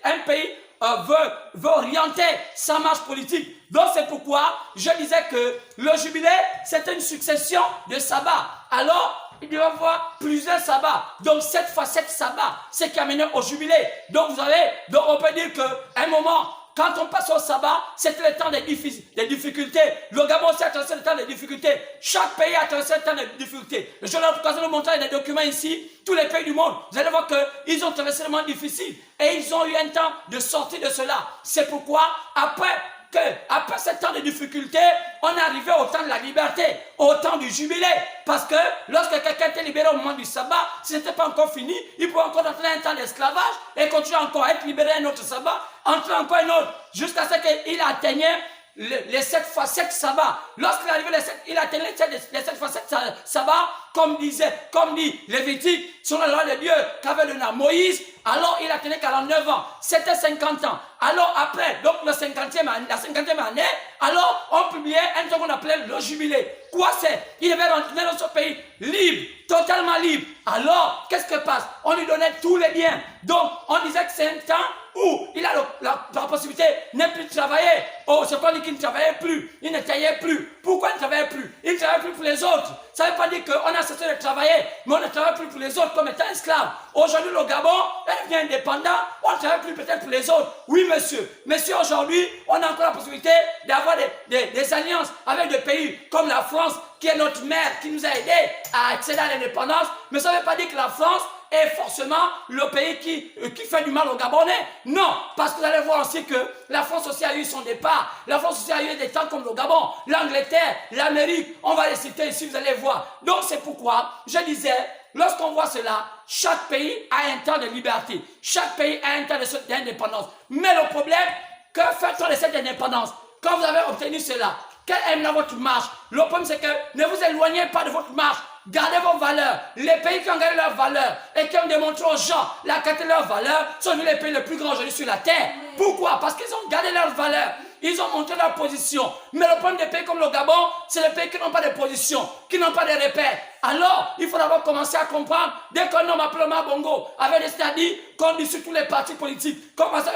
un pays veut orienter sa marche politique. Donc c'est pourquoi je disais que le jubilé, c'est une succession de sabbats. Alors, il doit y avoir plusieurs sabbats. Donc 7 fois 7 sabbats, c'est qui a mené au jubilé. Donc vous avez, donc on peut dire qu'à un moment, quand on passe au sabbat, c'est le temps des difficultés. Le Gabon aussi a traversé le temps des difficultés. Chaque pays a traversé le temps des difficultés. Je vais vous montrer des documents ici. Tous les pays du monde, vous allez voir qu'ils ont traversé des moments difficiles. Et ils ont eu un temps de sortir de cela. C'est pourquoi, après ce temps de difficulté, on est arrivé au temps de la liberté, au temps du jubilé. Parce que lorsque quelqu'un était libéré au moment du sabbat, si ce n'était pas encore fini, il pouvait encore entrer un temps d'esclavage et continuer encore à être libéré un autre sabbat, entrer encore un autre, jusqu'à ce qu'il atteignait les 7 fois 7 sabbats. Lorsqu'il est arrivé il atteignait les 7 fois 7 sabbats, comme dit Lévitique, sur la loi de Dieu qu'avait donné à Moïse, alors il atteignait 49 ans. C'était 50 ans. Alors après, donc la 50e année, alors on publiait un truc qu'on appelait le jubilé. Quoi c'est? Il devait rentrer dans ce pays libre, totalement libre. Alors, qu'est-ce que passe? On lui donnait tous les biens. Donc, on disait que c'est un temps où il a la possibilité de ne plus travailler. Oh, c'est quoi dit qu'il ne travaillait plus? Il ne taillait plus. Pourquoi il ne travaillait plus? Il ne travaillait plus pour les autres. Ça ne veut pas dire qu'on a cessé de travailler, mais on ne travaille plus pour les autres comme étant esclave. Aujourd'hui, le Gabon est bien indépendant, on ne travaille plus peut-être pour les autres. Oui, monsieur. Monsieur, aujourd'hui, on a encore la possibilité d'avoir des alliances avec des pays comme la France, qui est notre mère, qui nous a aidés à accéder à l'indépendance. Mais ça ne veut pas dire que la France est forcément le pays qui fait du mal aux Gabonais. Non, parce que vous allez voir aussi que la France aussi a eu son départ. La France aussi a eu des temps comme le Gabon, l'Angleterre, l'Amérique. On va les citer ici, vous allez voir. Donc c'est pourquoi je disais, lorsqu'on voit cela, chaque pays a un temps de liberté. Chaque pays a un temps d'indépendance. Mais le problème, que fait-on de cette indépendance? Quand vous avez obtenu cela, quelle est maintenant votre marche? Le problème, c'est que ne vous éloignez pas de votre marche. Gardez vos valeurs. Les pays qui ont gardé leurs valeurs et qui ont démontré aux gens la qualité de leurs valeurs sont les pays les plus grands aujourd'hui sur la terre. Pourquoi? Parce qu'ils ont gardé leurs valeurs. Ils ont montré leur position. Mais le problème des pays comme le Gabon, c'est les pays qui n'ont pas de position, qui n'ont pas de repères. Alors, il faut d'abord commencer à comprendre, dès qu'un homme appelé Omar Bongo avait décidé à dire qu'on dissout tous les partis politiques, qu'on fasse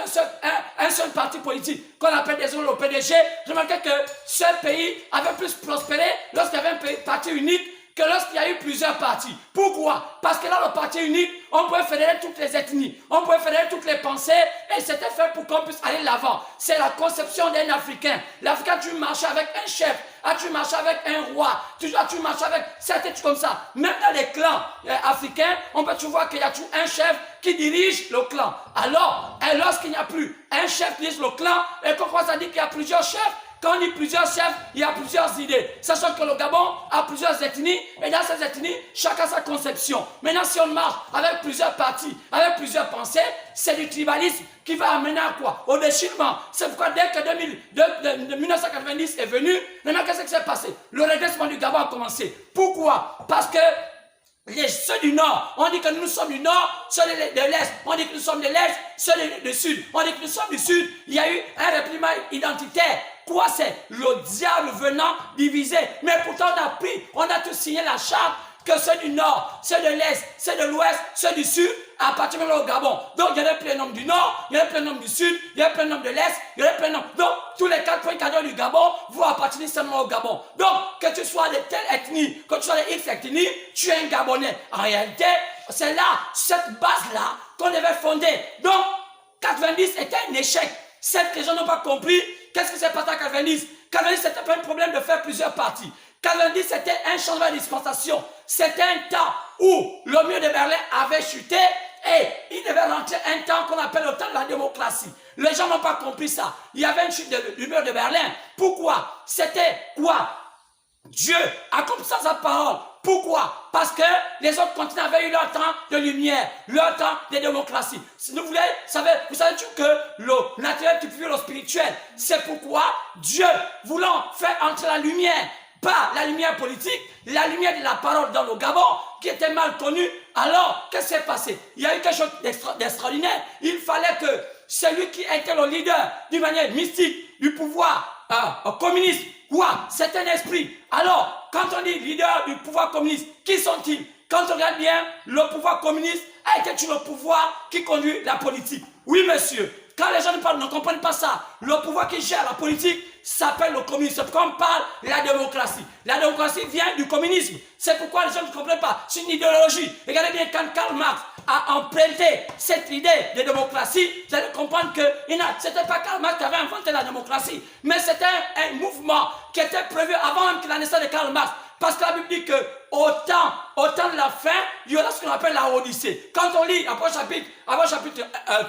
un seul parti politique, qu'on appelle désormais le PDG, je remarquais que ce pays avait plus prospéré lorsqu'il y avait un parti unique que lorsqu'il y a eu plusieurs partis. Pourquoi? Parce que dans le parti unique, on pouvait fédérer toutes les ethnies, on pouvait fédérer toutes les pensées, et c'était fait pour qu'on puisse aller de l'avant. C'est la conception d'un Africain. L'Africain, tu marches avec un chef, tu marches avec un roi, tu marches avec certains trucs comme ça. Même dans les clans africains, on peut toujours voir qu'il y a toujours un chef qui dirige le clan. Alors, lorsqu'il n'y a plus un chef qui dirige le clan, et qu'on commence à dire qu'il y a plusieurs chefs, quand on dit plusieurs chefs, il y a plusieurs idées. Sachant que le Gabon a plusieurs ethnies, et dans ces ethnies, chacun a sa conception. Maintenant, si on marche avec plusieurs partis, avec plusieurs pensées, c'est du tribalisme qui va amener à quoi? Au déchirement. C'est pourquoi dès que 1990 est venu, maintenant, qu'est-ce qui s'est passé? Le redressement du Gabon a commencé. Pourquoi? Parce que ceux du Nord, on dit que nous sommes du Nord, ceux de l'Est, on dit que nous sommes de l'Est, ceux du Sud, on dit que nous sommes du Sud. Il y a eu un repliement identitaire. Quoi c'est? Le diable venant diviser. Mais pourtant on a tous signé la charte que ceux du Nord, ceux de l'Est, ceux de l'Ouest, ceux du Sud appartiennent au Gabon. Donc il y a plein nombre du Nord, il y a plein nombre du Sud, il y a plein nombre de l'Est, il y a plein nombre. Donc tous les 4 points cardinaux du Gabon vont appartenir seulement au Gabon. Donc que tu sois de telle ethnie, que tu sois de X ethnie, tu es un Gabonais. En réalité, c'est là, cette base-là qu'on devait fonder. Donc 90 était un échec. Ces gens n'ont pas compris qu'est-ce qui s'est passé à 90. 90, c'était pas un problème de faire plusieurs partis. 90, c'était un changement de dispensation. C'était un temps où le mur de Berlin avait chuté et il devait rentrer un temps qu'on appelle le temps de la démocratie. Les gens n'ont pas compris ça. Il y avait une chute du mur de Berlin. Pourquoi? C'était quoi? Dieu a comme ça sa parole. Pourquoi? Parce que les autres continents avaient eu leur temps de lumière, leur temps de démocratie. Si vous savez-tu que le naturel tue le spirituel? C'est pourquoi Dieu, voulant faire entrer la lumière, pas la lumière politique, la lumière de la parole dans le Gabon, qui était mal connue, alors qu'est-ce qui s'est passé? Il y a eu quelque chose d'extraordinaire. Il fallait que celui qui était le leader d'une manière mystique du pouvoir communiste, quoi? C'est un esprit. Alors, quand on dit leader du pouvoir communiste, qui sont-ils? Quand on regarde bien, le pouvoir communiste a été le pouvoir qui conduit la politique. Oui, monsieur. Quand les gens ne comprennent pas ça, le pouvoir qui gère la politique s'appelle le communisme. C'est pourquoi on parle de la démocratie. La démocratie vient du communisme. C'est pourquoi les gens ne comprennent pas. C'est une idéologie. Regardez bien, quand Karl Marx a emprunté cette idée de démocratie, vous allez comprendre que ce n'était pas Karl Marx qui avait inventé la démocratie, mais c'était un mouvement qui était prévu avant même que la naissance de Karl Marx. Parce que la Bible dit que au temps de la fin, il y aura ce qu'on appelle la Odyssée. Quand on lit après chapitre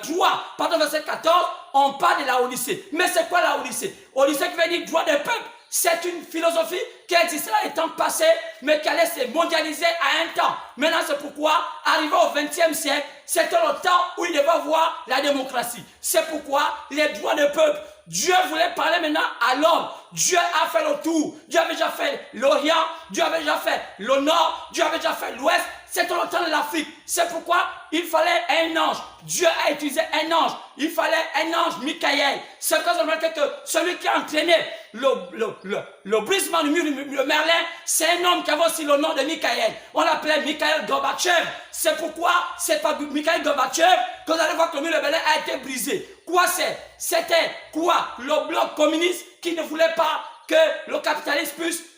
3, pardon, verset 14, on parle de la Odyssée. Mais c'est quoi la Odyssée? Odyssée qui veut dire droit des peuples. C'est une philosophie qui existait dans les temps passés, mais qui allait se mondialiser à un temps. Maintenant, c'est pourquoi, arrivé au XXe siècle, c'était le temps où il devait avoir la démocratie. C'est pourquoi les droits des peuples, Dieu voulait parler maintenant à l'homme. Dieu a fait le tour. Dieu avait déjà fait l'Orient, Dieu avait déjà fait le Nord, Dieu avait déjà fait l'Ouest. C'était le temps de l'Afrique. C'est pourquoi il fallait un ange. Dieu a utilisé un ange. Il fallait un ange, Michael. C'est pourquoi je remarque que celui qui a entraîné le brisement du mur de Merlin, c'est un homme qui avait aussi le nom de Michael. On l'appelait Mikhail Gorbatchev. C'est pourquoi c'est pas Mikhail Gorbatchev que vous allez voir que le mur de Berlin a été brisé. Quoi c'est? C'était quoi? Le bloc communiste qui ne voulait pas que le capitalisme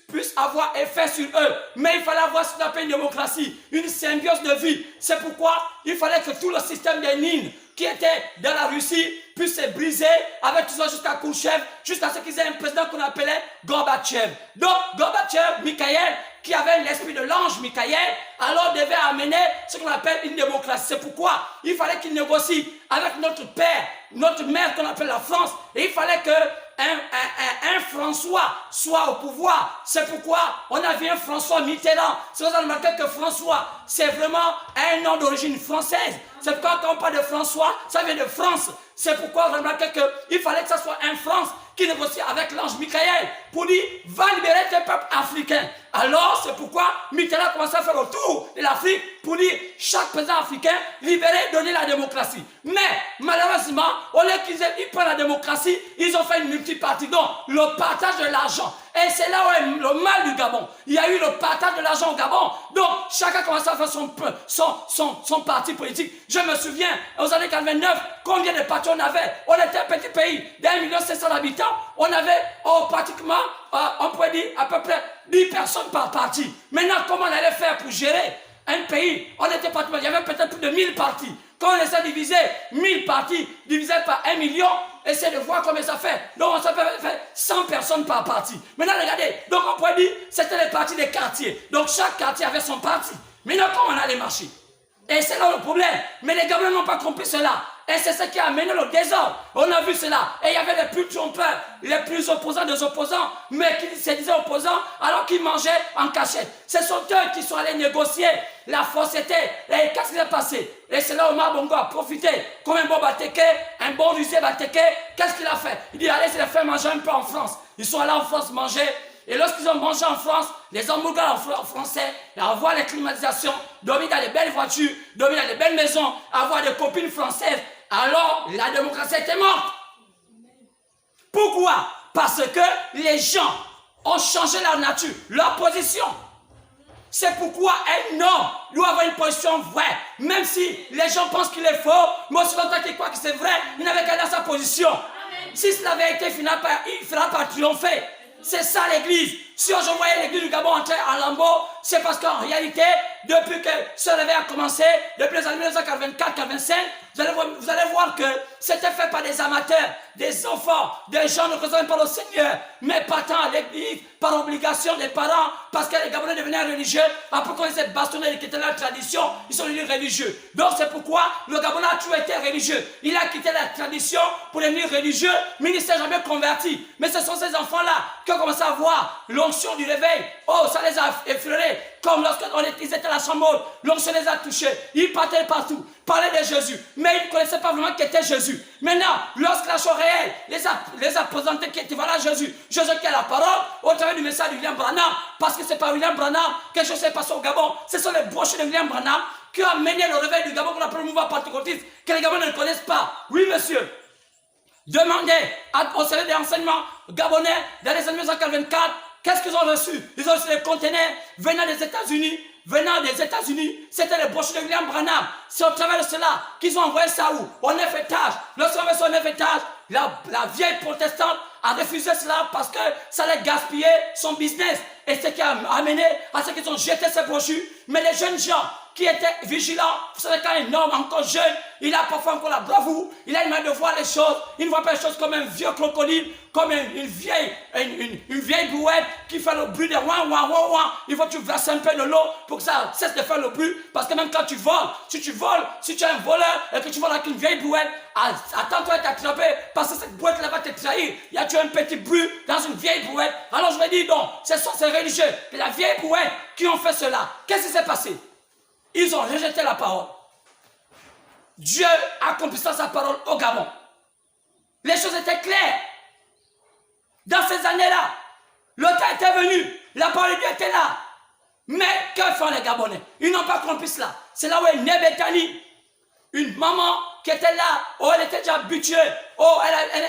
puisse avoir effet sur eux. Mais il fallait avoir ce qu'on appelle une démocratie, une symbiose de vie. C'est pourquoi il fallait que tout le système des Nines qui était dans la Russie puisse se briser avec tout ça jusqu'à Khrouchtchev, jusqu'à ce qu'ils aient un président qu'on appelait Gorbatchev. Donc Gorbatchev, Mikhail, qui avait l'esprit de l'ange Michael, alors devait amener ce qu'on appelle une démocratie. C'est pourquoi il fallait qu'il négocie avec notre père, notre mère qu'on appelle la France, et il fallait que un François soit au pouvoir. C'est pourquoi on a vu un François Mitterrand. C'est pour ça qu'on a que François, c'est vraiment un nom d'origine française. C'est pourquoi quand on parle de François, ça vient de France. C'est pourquoi on a remarqué qu'il fallait que ce soit un France qui négocie avec l'ange Michael pour dire va libérer tes peuples africains. Alors c'est pourquoi Mitterrand a commencé à faire le tour de l'Afrique pour dire chaque président africain libérer, donner la démocratie. Mais malheureusement, au lieu qu'ils prennent la démocratie, ils ont fait une multipartie. Donc le partage de l'argent. Et c'est là où est le mal du Gabon. Il y a eu le partage de l'argent au Gabon. Donc, chacun commençait à faire son parti politique. Je me souviens, aux années 89, combien de partis on avait? On était un petit pays d'1 500 000 habitants. On avait pratiquement, on pourrait dire, à peu près 10 personnes par parti. Maintenant, comment on allait faire pour gérer un pays? On était pratiquement, il y avait peut-être plus de 1000 partis. Quand on essaie de diviser 1000 partis, divisé par 1 million, essaie de voir combien ça fait. Donc, ça peut faire 100 personnes par parti. Maintenant, regardez. Donc, on pourrait dire, c'était les partis des quartiers. Donc, chaque quartier avait son parti. Maintenant, comment on allait marcher? Et c'est là le problème. Mais les Gabonais n'ont pas compris cela. Et c'est ce qui a amené le désordre. On a vu cela. Et il y avait les plus trompeurs, les plus opposants des opposants, mais qui se disaient opposants alors qu'ils mangeaient en cachette. Ce sont eux qui sont allés négocier la fausseté. Et qu'est-ce qui s'est passé? Et c'est là où Omar Bongo a profité. Comme un bon Bateke, un bon Rusé Bateke, qu'est-ce qu'il a fait? Il dit, allez, c'est les faire manger un peu en France. Ils sont allés en France manger. Et lorsqu'ils ont mangé en France, les hamburgers en français, avoir les climatisations, dormir dans les belles voitures, dormir dans les belles maisons, avoir des copines françaises, alors la démocratie était morte. Pourquoi? Parce que les gens ont changé leur nature, leur position. C'est pourquoi un homme doit avoir une position vraie. Même si les gens pensent qu'il est faux, mais aussi longtemps qu'il croit que c'est vrai, il n'avait qu'à dans sa position. Si cela avait été final, il fera pas triompher. C'est ça l'église. Si je voyais l'église du Gabon entrer en lambeaux, c'est parce qu'en réalité, depuis que ce réveil a commencé, depuis les années 1984-85, vous allez voir que c'était fait par des amateurs, des enfants, des gens ne représentent pas le Seigneur, mais partant à l'église par obligation des parents, parce que les Gabonais devenaient religieux, après qu'on les ait bastonnés et quitté leur tradition, ils sont devenus religieux. Donc c'est pourquoi le Gabonais a toujours été religieux. Il a quitté la tradition pour devenir religieux, mais il ne s'est jamais converti. Mais ce sont ces enfants-là qui ont commencé à voir l'onction du réveil. Oh, ça les a effleurés. Comme lorsqu'ils étaient à la chambre, l'onction les a touchés. Ils partaient partout, parlaient de Jésus. Mais ils ne connaissaient pas vraiment qui était Jésus. Maintenant, lorsque la chose réelle les a présentés qui était voilà Jésus. Jésus qui a la parole au travers du message de William Branham. Parce que ce n'est pas William Branham, quelque chose s'est passé au Gabon. Ce sont les brochures de William Branham qui ont amené le réveil du Gabon qu'on appelle le mouvement pentecôtiste, que les Gabonais ne connaissent pas. Oui, monsieur. Demandez au service des renseignements gabonais dans les années 1984. Qu'est-ce qu'ils ont reçu? Ils ont reçu des conteneurs venant des États-Unis. C'était les brochures de William Branham. C'est au travers de cela qu'ils ont envoyé ça où? Au 9 étages. Lorsqu'on met ça au 9 étages, la vieille protestante a refusé cela parce que ça allait gaspiller son business. Et ce qui a amené à ce qu'ils ont jeté ces brochures. Mais les jeunes gens qui étaient vigilants, vous savez, quand un homme encore jeune, il a parfois encore la bravoure, il a une manière de voir les choses, il ne voit pas les choses comme un vieux crocodile, comme une vieille brouette qui fait le bruit de ouin, ouin, ouin, ouin. Il faut que tu verses un peu de l'eau pour que ça cesse de faire le bruit, parce que même quand tu voles, si tu es un voleur et que tu voles avec une vieille brouette, attends-toi à t'attraper, parce que cette brouette-là va te trahir. Il y a un petit bruit dans une vieille brouette. Alors je me dis donc, ce sont ces religieux, de la vieille brouette qui ont fait cela. Qu'est-ce qui s'est passé? Ils ont rejeté la parole. Dieu accomplissant sa parole au Gabon. Les choses étaient claires. Dans ces années-là, le temps était venu. La parole de Dieu était là. Mais que font les Gabonais? Ils n'ont pas accompli cela. C'est là où est née Bethany. Une maman qui était là. Oh, elle était déjà habituée. Oh,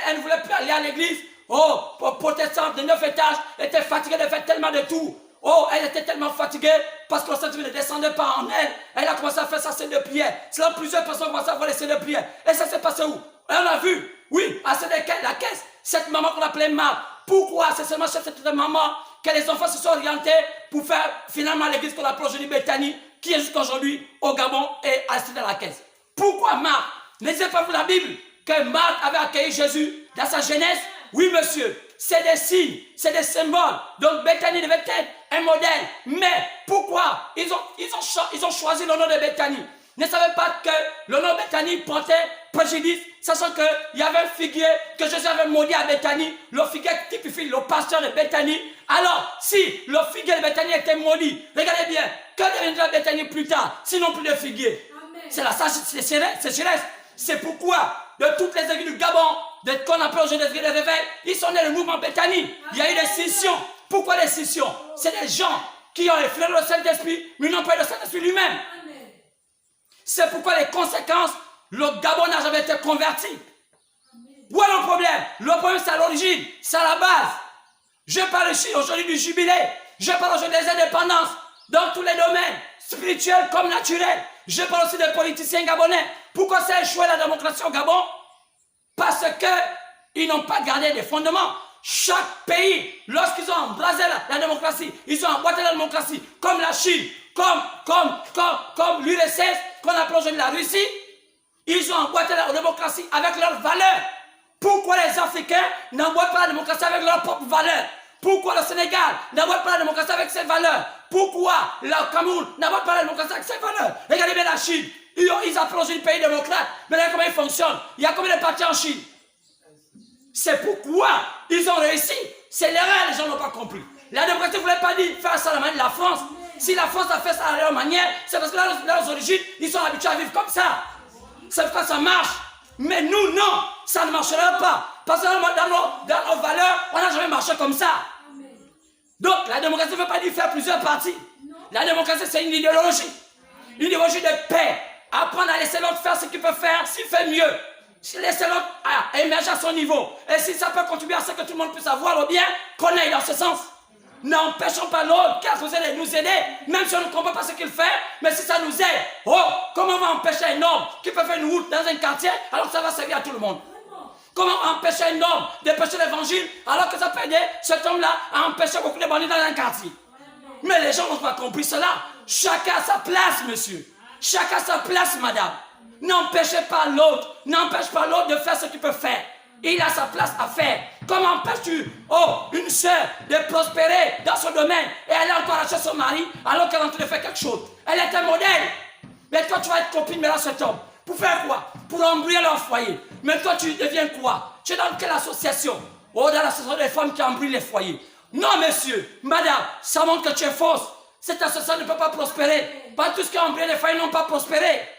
elle ne voulait plus aller à l'église. Oh, protestante de 9 étages. Elle était fatiguée de faire tellement de tout. Oh, elle était tellement fatiguée parce que le Saint-Esprit ne descendait pas en elle. Elle a commencé à faire sa scène de prière. C'est là plusieurs personnes ont commencé à faire les scènes de prière. Et ça s'est passé où? Et on a vu, oui, à la caisse, cette maman qu'on appelait Marthe. Pourquoi? C'est seulement chez cette maman que les enfants se sont orientés pour faire finalement l'église qu'on appelle aujourd'hui Bethany, qui est jusqu'à aujourd'hui au Gabon et assistée à la caisse. Pourquoi Marthe? N'hésitez pas pour la Bible que Marthe avait accueilli Jésus dans sa jeunesse. Oui, monsieur. C'est des signes, c'est des symboles. Donc Bethany devait être un modèle. Mais pourquoi ils ont choisi le nom de Bethany? Ne savaient pas que le nom de Bethany portait préjudice, sachant qu'il y avait un figuier que Jésus avait maudit à Bethany. Le figuier typifie le pasteur de Bethany. Alors, si le figuier de Bethany était maudit, regardez bien, que deviendra Bethany plus tard, sinon plus de figuier? C'est la sécheresse. C'est pourquoi, de toutes les églises du Gabon, qu'on appelle aujourd'hui les réveils, ils sont nés le mouvement Bethany. Il y a eu des scissions. Pourquoi des scissions? C'est des gens qui ont effleuré le Saint-Esprit, mais n'ont pas eu le Saint-Esprit lui-même. C'est pourquoi les conséquences, le Gabon n'a jamais été converti. Où est le problème? Le problème, c'est à l'origine, c'est à la base. Je parle ici aujourd'hui du jubilé. Je parle aujourd'hui des indépendances dans tous les domaines, spirituels comme naturels. Je parle aussi des politiciens gabonais. Pourquoi ça a échoué la démocratie au Gabon? Parce qu'ils n'ont pas gardé des fondements. Chaque pays, lorsqu'ils ont embrasé la démocratie, ils ont emboîté la démocratie, comme la Chine, comme l'URSS, qu'on appelle aujourd'hui la Russie, ils ont emboîté la démocratie avec leurs valeurs. Pourquoi les Africains n'emboîtent pas la démocratie avec leurs propres valeurs? Pourquoi le Sénégal n'emboîte pas la démocratie avec ses valeurs? Pourquoi le Cameroun n'emboîte pas la démocratie avec ses valeurs? Regardez bien la Chine. Ils appellent aujourd'hui le pays démocrate. Mais regardez comment ils fonctionnent. Il y a combien de partis en Chine? C'est pourquoi ils ont réussi. C'est l'erreur, les gens n'ont pas compris. La démocratie ne voulait pas dire faire ça à la manière de la France. Si la France a fait ça à leur manière, c'est parce que dans leurs origines, ils sont habitués à vivre comme ça. C'est pourquoi ça marche. Mais nous, non, ça ne marchera pas. Parce que dans nos valeurs, on n'a jamais marché comme ça. Donc, la démocratie ne veut pas dire faire plusieurs partis. La démocratie, c'est une idéologie. Une idéologie de paix. Apprendre à laisser l'autre faire ce qu'il peut faire, s'il fait mieux. Laisser l'autre émerger à son niveau. Et si ça peut contribuer à ce que tout le monde puisse avoir le bien, qu'on aille dans ce sens. N'empêchons pas l'autre qui a besoin de nous aider, même si on ne comprend pas ce qu'il fait, mais si ça nous aide. Oh, comment on va empêcher un homme qui peut faire une route dans un quartier alors que ça va servir à tout le monde? Comment empêcher un homme de prêcher l'évangile alors que ça peut aider cet homme-là à empêcher beaucoup de bandits dans un quartier? Mais les gens n'ont pas compris cela. Chacun a sa place, monsieur. Chacun a sa place, madame. N'empêchez pas l'autre. N'empêche pas l'autre de faire ce qu'il peut faire. Il a sa place à faire. Comment empêches-tu, une sœur de prospérer dans son domaine et elle est encore acheter son mari alors qu'elle est en train de faire quelque chose? Elle est un modèle. Mais toi, tu vas être copine de cet homme. Pour faire quoi? Pour embrouiller leur foyer. Mais toi, tu deviens quoi? Tu es dans quelle association? Dans l'association des femmes qui embrouillent les foyers. Non, monsieur, madame, ça montre que tu es fausse. Cette association ne peut pas prospérer. Pas tous qui ont embrouillé les foyers n'ont pas prospéré.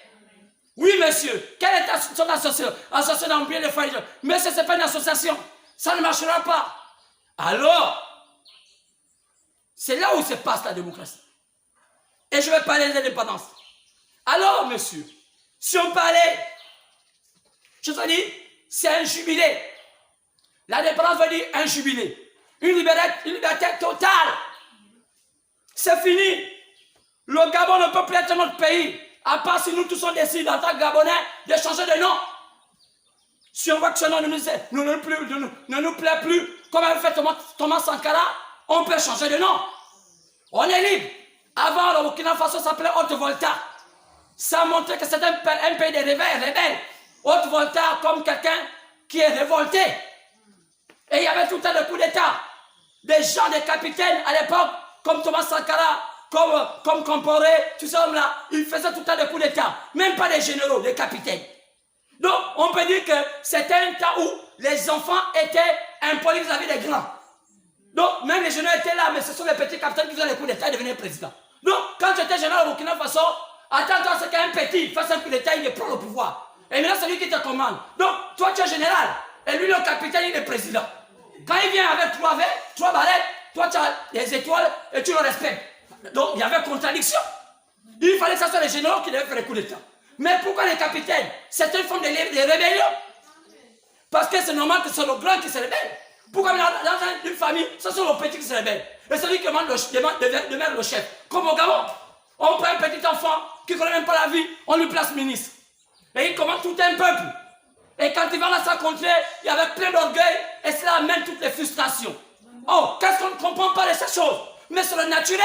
Oui, monsieur. Quelle est son association? Association d'embrouiller les foyers. Monsieur, ce n'est pas une association. Ça ne marchera pas. Alors, c'est là où se passe la démocratie. Et je vais parler des indépendances. Alors, monsieur, si on parlait, je te dis, c'est un jubilé. L'indépendance veut dire un jubilé. Une liberté totale. C'est fini. Le Gabon ne peut plus être notre pays, à part si nous tous on décide en tant que Gabonais de changer de nom. Si on voit que ce nom ne nous plaît plus, comme avait fait Thomas Sankara, on peut changer de nom. On est libre. Avant, le Burkina Faso s'appelait Haute-Volta. Ça montrait que c'était un pays de rebelles. Haute-Volta comme quelqu'un qui est révolté. Et il y avait tout un tas de coups d'État. Des gens, des capitaines à l'époque, comme Thomas Sankara, comme Comporé, tout ça là, ils faisaient tout un tas de coups d'État. Même pas des généraux, des capitaines. Donc, on peut dire que c'était un temps où les enfants étaient impolis vis-à-vis des grands. Donc, même les généraux étaient là, mais ce sont les petits capitaines qui faisaient les coups d'État et devenaient présidents. Donc, quand j'étais général au Burkina Faso, attends-toi à ce qu'un petit fasse un coup d'État, il prend le pouvoir. Et maintenant, c'est lui qui te commande. Donc, toi, tu es général. Et lui, le capitaine, il est président. Quand il vient avec 3 balais, toi, tu as les étoiles et tu le respectes. Donc, il y avait contradiction. Il fallait que ce soit les généraux qui devaient faire les coups d'État. Mais pourquoi les capitaines? C'est une forme de rébellion. Parce que c'est normal que c'est le grand qui se rébelle. Pourquoi dans une famille, ce sont les petits qui se rébellent? Et celui qui demande de mettre le chef. Comme au Gabon, on prend un petit enfant qui ne connaît même pas la vie, on lui place ministre. Et il commande tout un peuple. Et quand il va dans sa contrée, il y avait plein d'orgueil et cela amène toutes les frustrations. Oh, qu'est-ce qu'on ne comprend pas de ces choses? Mais c'est le naturel.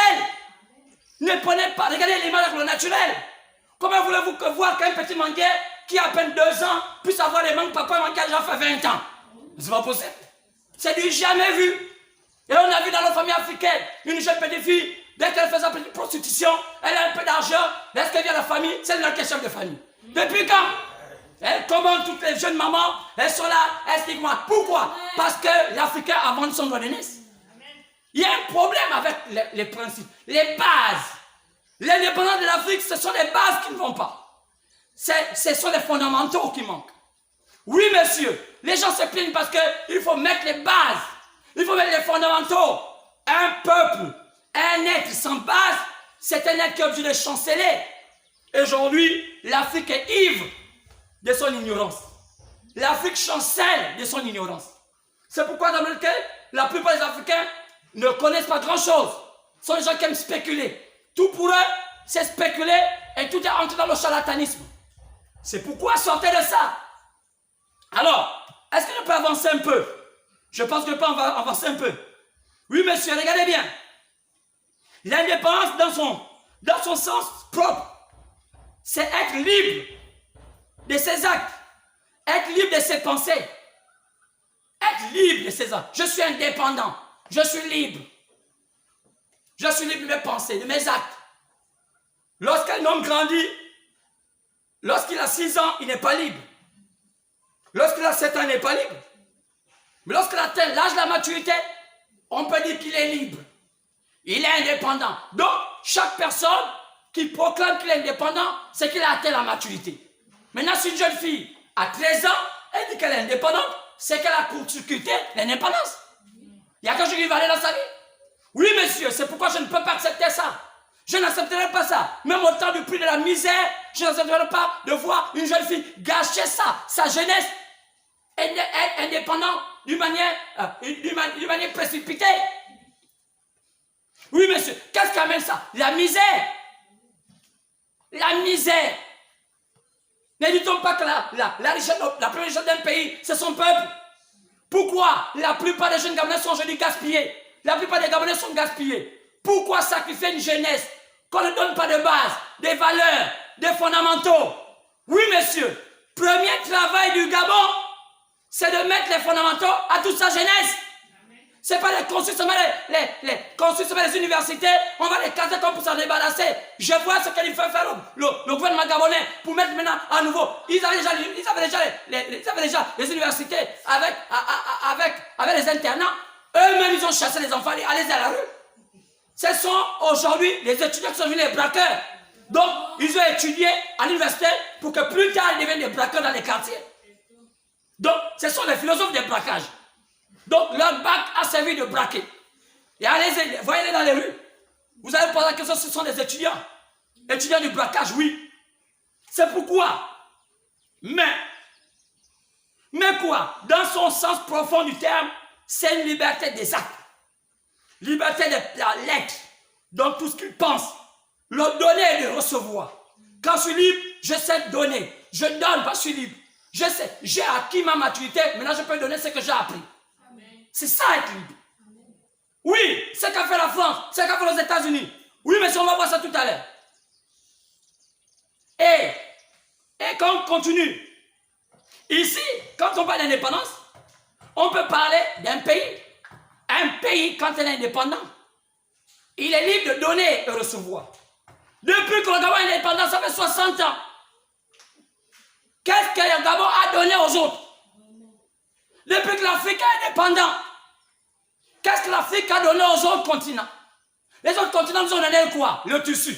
Ne prenez pas, regardez l'image avec le naturel. Comment voulez-vous voir qu'un petit manguet qui a à peine 2 ans puisse avoir les mains de papa manguet qui a déjà fait 20 ans? C'est pas possible. C'est du jamais vu. Et on a vu dans nos familles africaines, une jeune petite fille, dès qu'elle fait sa petite prostitution, elle a un peu d'argent, lorsqu'elle vient à la famille, c'est elle qui est chef de famille. Depuis quand? Elle commande toutes les jeunes mamans, elles sont là, elles stigmatent. Pourquoi? Parce que l'Africain a vendu son droit de naissance. Il y a un problème avec les principes, les bases. L'indépendance de l'Afrique, ce sont les bases qui ne vont pas. Ce sont les fondamentaux qui manquent. Oui, monsieur, les gens se plaignent parce qu'il faut mettre les bases. Il faut mettre les fondamentaux. Un peuple, un être sans base, c'est un être qui est obligé de chanceler. Aujourd'hui, l'Afrique est ivre de son ignorance. L'Afrique chancelle de son ignorance. C'est pourquoi dans lequel la plupart des Africains ne connaissent pas grand-chose. Ce sont des gens qui aiment spéculer. Tout pour eux, c'est spéculer et tout est entré dans le charlatanisme. C'est pourquoi sortez de ça. Alors, est-ce que je peux avancer un peu? Je pense que je peux avancer un peu. Oui, monsieur, regardez bien. L'indépendance dans son sens propre, c'est être libre de ses actes, être libre de ses pensées, être libre de ses actes. Je suis indépendant, je suis libre. Je suis libre de mes pensées, de mes actes. Lorsqu'un homme grandit, lorsqu'il a 6 ans, il n'est pas libre. Lorsqu'il a 7 ans, il n'est pas libre. Mais lorsqu'il atteint l'âge de la maturité, on peut dire qu'il est libre. Il est indépendant. Donc, chaque personne qui proclame qu'il est indépendant, c'est qu'il a atteint la maturité. Maintenant, si une jeune fille a 13 ans, elle dit qu'elle est indépendante, c'est qu'elle a court-circuité l'indépendance. Il y a quelque chose qui va aller dans sa vie. Oui, monsieur, c'est pourquoi je ne peux pas accepter ça. Je n'accepterai pas ça. Même au temps du prix de la misère, je n'accepterai pas de voir une jeune fille gâcher sa jeunesse, être indépendante d'une manière précipitée. Oui, monsieur, qu'est-ce qui amène ça? La misère. La misère. Ne dit-on pas que la richesse, la première richesse d'un pays, c'est son peuple? Pourquoi la plupart des jeunes Gabonais sont aujourd'hui gaspillés? La plupart des Gabonais sont gaspillés. Pourquoi sacrifier une jeunesse qu'on ne donne pas de base, des valeurs, des fondamentaux? Oui, monsieur, premier travail du Gabon, c'est de mettre les fondamentaux à toute sa jeunesse. Ce n'est pas de construire seulement les universités, on va les casser comme pour s'en débarrasser. Je vois ce qu'il fait faire le gouvernement gabonais pour mettre maintenant à nouveau. Ils avaient déjà les universités avec les internats. Eux-mêmes, ils ont chassé les enfants, allez à la rue. Ce sont aujourd'hui les étudiants qui sont venus les braqueurs. Donc, ils ont étudié à l'université pour que plus tard, ils deviennent des braqueurs dans les quartiers. Donc, ce sont les philosophes des braquages. Donc, leur bac a servi de braquer. Et allez, voyez-les dans les rues. Vous allez poser la question, ce sont des étudiants. Étudiants du braquage, oui. C'est pourquoi. Mais quoi? Dans son sens profond du terme, c'est une liberté des actes. Liberté de la lettre. Donc, tout ce qu'il pense. Le donner et le recevoir. Quand je suis libre, je sais donner. Je donne parce que je suis libre. Je sais, j'ai acquis ma maturité, maintenant je peux donner ce que j'ai appris. C'est ça être libre. Oui, c'est qu'a fait la France, c'est qu'a fait les États-Unis. Oui, mais on va voir ça tout à l'heure. Et quand on continue, ici, quand on parle d'indépendance, on peut parler d'un pays. Un pays, quand il est indépendant, il est libre de donner et recevoir. Depuis que le Gabon est indépendant, ça fait 60 ans. Qu'est-ce que le Gabon a donné aux autres? Depuis que l'Afrique est indépendante, qu'est-ce que l'Afrique a donné aux autres continents? Les autres continents nous ont donné quoi? Le tissu.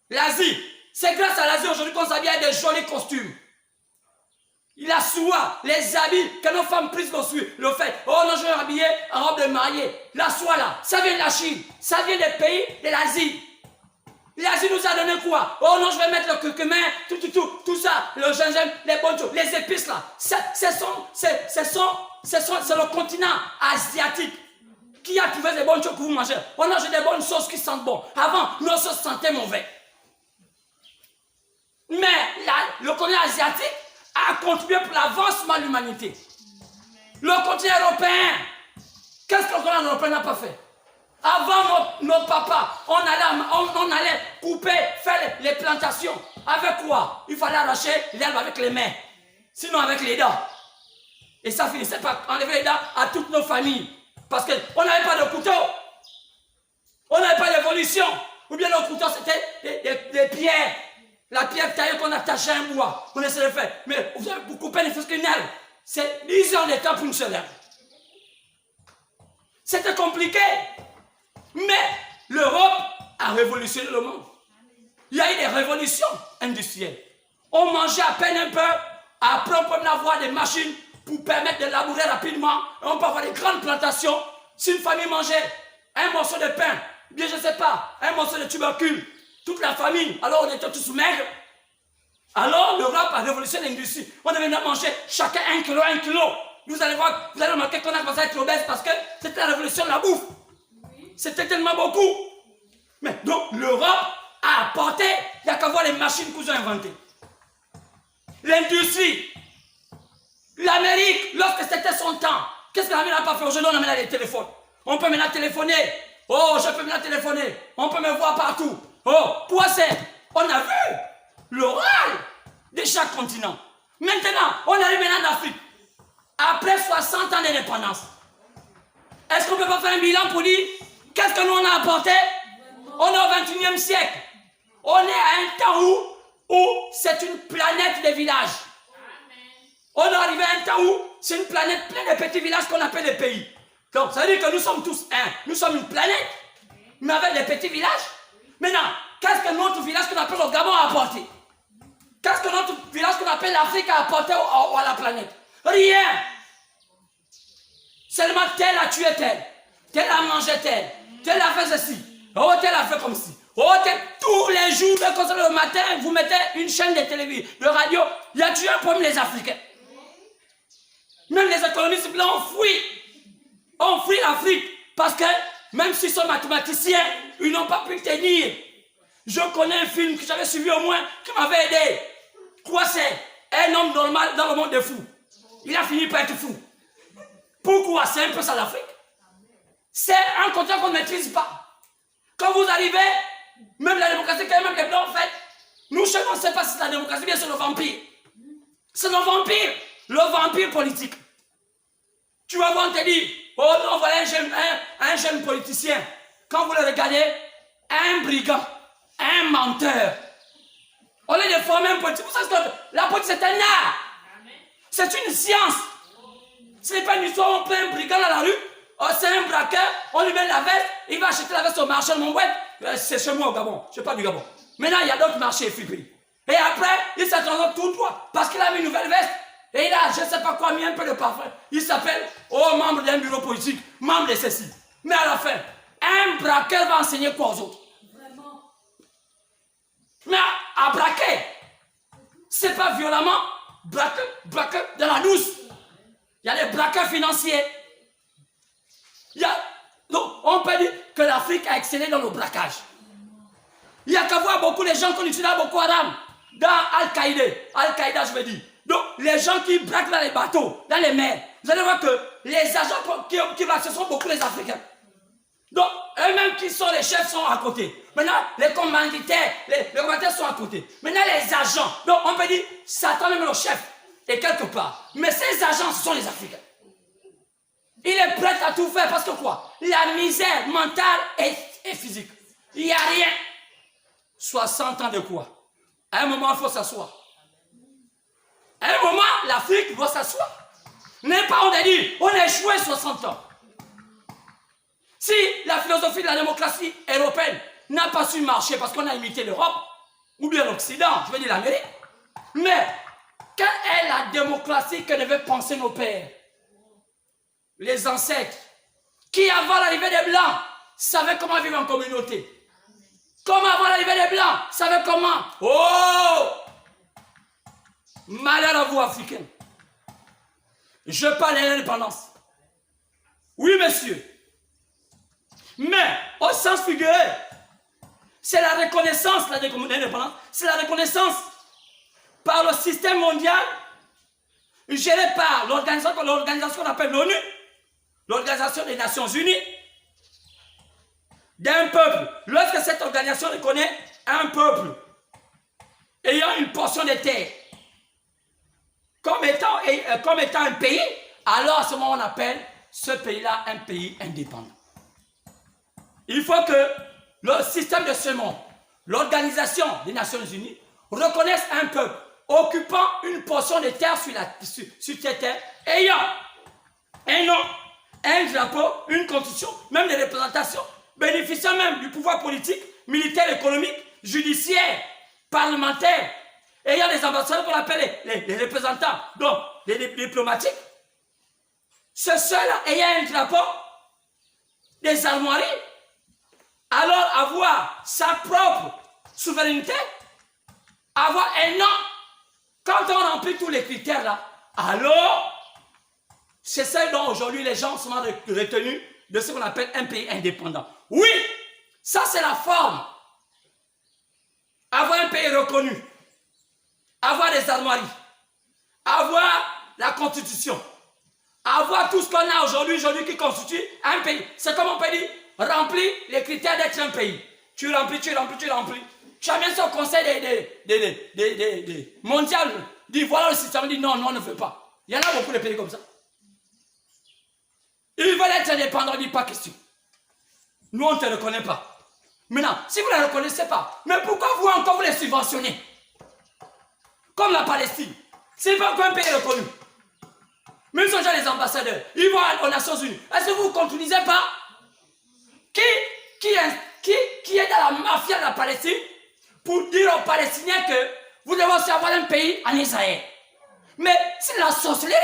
L'Asie. C'est grâce à l'Asie aujourd'hui qu'on s'habille avec des jolis costumes. La soie, les habits, que nos femmes prisent le fait. Oh non, je vais m'habiller en robe de mariée. La soie là, ça vient de la Chine. Ça vient des pays de l'Asie. L'Asie nous a donné quoi? Oh non, je vais mettre le curcuma, tout ça, le gingembre, les bonnes choses, les épices là. C'est le continent asiatique qui a trouvé des bonnes choses que vous mangez. Oh non, j'ai des bonnes choses qui sentent bon. Avant, nos choses sentaient mauvais. Mais le continent asiatique a contribué pour l'avancement de l'humanité. Le continent européen, qu'est-ce que le continent européen n'a pas fait? Avant nos papas, on allait couper, faire les plantations. Avec quoi? Il fallait arracher l'herbe avec les mains. Sinon avec les dents. Et ça finissait par enlever les dents à toutes nos familles. Parce qu'on n'avait pas de couteau. On n'avait pas d'évolution. Ou bien nos couteaux c'était des pierres. La pierre taillée qu'on attachait à un bois. On essaie de faire. Mais pour couper ne fût qu'une herbe. C'est 10 ans de temps pour une seule herbe. C'était compliqué. Mais l'Europe a révolutionné le monde. Il y a eu des révolutions industrielles. On mangeait à peine un peu. Après, on peut avoir des machines pour permettre de labourer rapidement. On peut avoir des grandes plantations. Si une famille mangeait un morceau de pain, bien je ne sais pas, un morceau de tubercule, toute la famille, alors on était tous maigres. Alors l'Europe a révolutionné l'industrie. On devait manger chacun 1 kilo. Vous allez voir, vous allez remarquer qu'on a commencé à être obèse parce que c'était la révolution de la bouffe. C'était tellement beaucoup. Mais donc l'Europe a apporté, il n'y a qu'à voir les machines qu'ils ont inventées. L'industrie. L'Amérique, lorsque c'était son temps, qu'est-ce que l'Amérique n'a pas fait? Aujourd'hui, on a maintenant les téléphones. On peut maintenant téléphoner. Oh, je peux maintenant téléphoner. On peut me voir partout. Oh, quoi c'est? On a vu l'oral de chaque continent. Maintenant, on arrive maintenant en Afrique. Après 60 ans d'indépendance. Est-ce qu'on ne peut pas faire un bilan pour dire qu'est-ce que nous on a apporté? On est au 21e siècle. On est à un temps où c'est une planète de villages. On est arrivé à un temps où c'est une planète pleine de petits villages qu'on appelle des pays. Donc, ça veut dire que nous sommes tous un. Nous sommes une planète, mais avec des petits villages. Maintenant, qu'est-ce que notre village qu'on appelle le Gabon a apporté? Qu'est-ce que notre village qu'on appelle l'Afrique a apporté à la planète? Rien. Seulement tel a tué tel. Tel a mangé tel a fait ceci. Oh, tel a fait comme ci. Oh, tous les jours, le matin, vous mettez une chaîne de télévision, de radio, il y a tué un problème les Africains. Même les économistes blancs ont fui l'Afrique parce que même s'ils sont mathématiciens, ils n'ont pas pu tenir. Je connais un film que j'avais suivi au moins, qui m'avait aidé. Quoi c'est? Un homme normal dans le monde des fous. Il a fini par être fou. Pourquoi? C'est un peu ça l'Afrique. C'est un continent qu'on ne maîtrise pas. Quand vous arrivez, même la démocratie, quand même les blancs en fait, nous chez nous, on ne sait pas si c'est la démocratie, bien c'est le vampire. C'est le vampire politique. Tu vas voir, on te dit, oh non, voilà un jeune politicien. Quand vous le regardez, un brigand, un menteur. On est de former un politique. Vous savez que la politique c'est un art. C'est une science. Ce n'est pas une histoire, on prend un brigand dans la rue, oh, c'est un braqueur, on lui met la veste, il va acheter la veste au marché de mon boîte. C'est chez moi au Gabon, je ne sais pas du Gabon. Maintenant, il y a d'autres marchés FIPI. Et après, il se transforme tout droit parce qu'il a mis une nouvelle veste. Et il a, je ne sais pas quoi, mis un peu de parfum. Il s'appelle, oh, membre d'un bureau politique, membre de ceci. Mais à la fin, un braqueur va enseigner quoi aux autres? Vraiment? Mais à braquer, c'est pas violemment, braqueur dans la douce. Il y a les braqueurs financiers. Donc, on peut dire que l'Afrique a excellé dans le braquage. Il n'y a qu'à voir beaucoup les gens qu'on utilise à Boko Haram, dans Al-Qaïda. Al-Qaïda, je veux dire. Donc, les gens qui braquent dans les bateaux, dans les mers, vous allez voir que les agents qui braquent, ce sont beaucoup les Africains. Donc, eux-mêmes qui sont les chefs sont à côté. Maintenant, les commanditaires, les commanditaires sont à côté. Maintenant, les agents. Donc, on peut dire, Satan même le chef est quelque part. Mais ces agents, ce sont les Africains. Il est prêt à tout faire parce que quoi? La misère mentale et physique. Il n'y a rien. 60 ans de quoi? À un moment, il faut s'asseoir. À un moment, l'Afrique doit s'asseoir. N'est pas, on a dit, on a échoué 60 ans. Si la philosophie de la démocratie européenne n'a pas su marcher parce qu'on a imité l'Europe, ou bien l'Occident, je veux dire l'Amérique, mais quelle est la démocratie que devaient penser nos pères? Les ancêtres, qui avant l'arrivée des Blancs, savaient comment vivre en communauté. Comme avant l'arrivée des Blancs, savaient comment. Oh! Malheur à vous, Africains. Je parle de l'indépendance. Oui, monsieur. Mais, au sens figuré, c'est la reconnaissance de l'indépendance, c'est la reconnaissance par le système mondial géré par l'organisation qu'on appelle l'ONU, l'Organisation des Nations Unies, d'un peuple. Lorsque cette organisation reconnaît un peuple ayant une portion de terre comme étant un pays, alors à ce moment on appelle ce pays-là un pays indépendant. Il faut que le système de ce monde, l'Organisation des Nations Unies, reconnaisse un peuple occupant une portion de terre sur cette terre, ayant un nom, un drapeau, une constitution, même des représentations, bénéficiant même du pouvoir politique, militaire, économique, judiciaire, parlementaire, ayant des ambassadeurs qu'on appelle les représentants, donc les diplomatiques. Ce seul ayant un drapeau, des armoiries, alors avoir sa propre souveraineté, avoir un nom, quand on remplit tous les critères là, alors c'est ça dont aujourd'hui les gens sont retenus de ce qu'on appelle un pays indépendant. Oui, Ça, c'est la forme. Avoir un pays reconnu. Avoir des armoiries. Avoir la constitution. Avoir tout ce qu'on a aujourd'hui qui constitue un pays. C'est comme on peut dire, remplir les critères d'être un pays. Tu remplis. Tu amènes ça au conseil des mondial, dit voilà le système, dit non, on ne veut pas. Il y en a beaucoup de pays comme ça. Ils veulent être indépendants, dit pas question. Nous, on ne te reconnaît pas. Maintenant, si vous ne les reconnaissez pas, mais pourquoi vous encore vous les subventionnez? Comme la Palestine. C'est pas qu'un pays reconnu. Même si on a les ambassadeurs, ils vont aux Nations Unies. Est-ce que vous ne contredisez pas? Qui est dans la mafia de la Palestine pour dire aux Palestiniens que vous devez aussi avoir un pays en Israël? Mais c'est de la sorcellerie.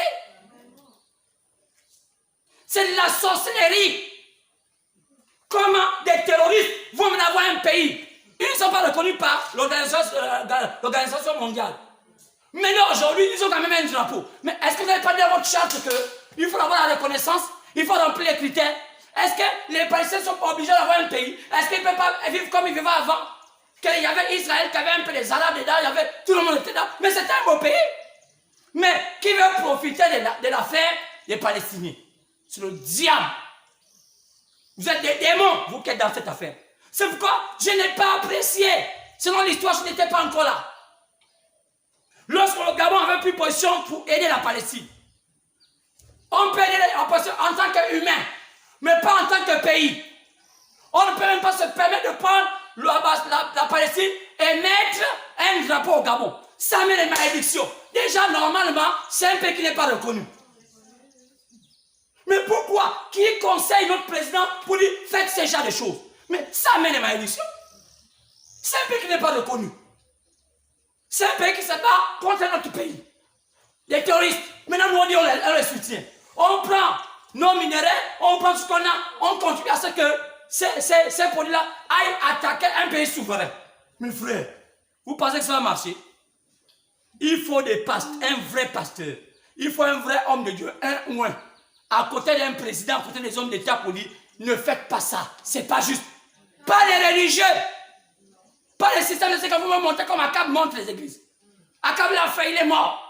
C'est de la sorcellerie. Comment des terroristes vont mener avoir un pays? Ils ne sont pas reconnus par l'Organisation mondiale. Mais là, aujourd'hui, ils ont quand même un drapeau. Mais est-ce que vous n'avez pas dit dans votre charte qu'il faut avoir la reconnaissance? Il faut remplir les critères? Est-ce que les Palestiniens ne sont pas obligés d'avoir un pays? Est-ce qu'ils ne peuvent pas vivre comme ils vivaient avant? Qu'il y avait Israël, qu'il y avait un peu les Arabes dedans, tout le monde était là. Mais c'était un beau pays. Mais qui veut profiter de l'affaire des Palestiniens? C'est le diable. Vous êtes des démons, vous qui êtes dans cette affaire. C'est pourquoi je n'ai pas apprécié. Selon l'histoire, je n'étais pas encore là. Lorsque le Gabon avait pris position pour aider la Palestine, on peut aider la Palestine en tant qu'humain, mais pas en tant que pays. On ne peut même pas se permettre de prendre la Palestine et mettre un drapeau au Gabon. Ça met les malédictions. Déjà, normalement, c'est un pays qui n'est pas reconnu. Mais pourquoi? Qui conseille notre président pour dire faites ce genre de choses? Mais ça met les malédictions. C'est un pays qui n'est pas reconnu. C'est un pays qui se bat contre notre pays. Les terroristes. Maintenant, nous on dit on les soutient. On prend nos minéraux, on prend ce qu'on a, on contribue à ce que ces produits-là aillent attaquer un pays souverain. Mes frères, vous pensez que ça va marcher? Il faut un vrai pasteur. Il faut un vrai homme de Dieu, un ou un. À côté d'un président, à côté des hommes d'État pour dire ne faites pas ça, c'est pas juste. Pas les religieux. Pas les systèmes de ce que vous me montrez comme Akab montre les églises. Akab l'a fait, il est mort.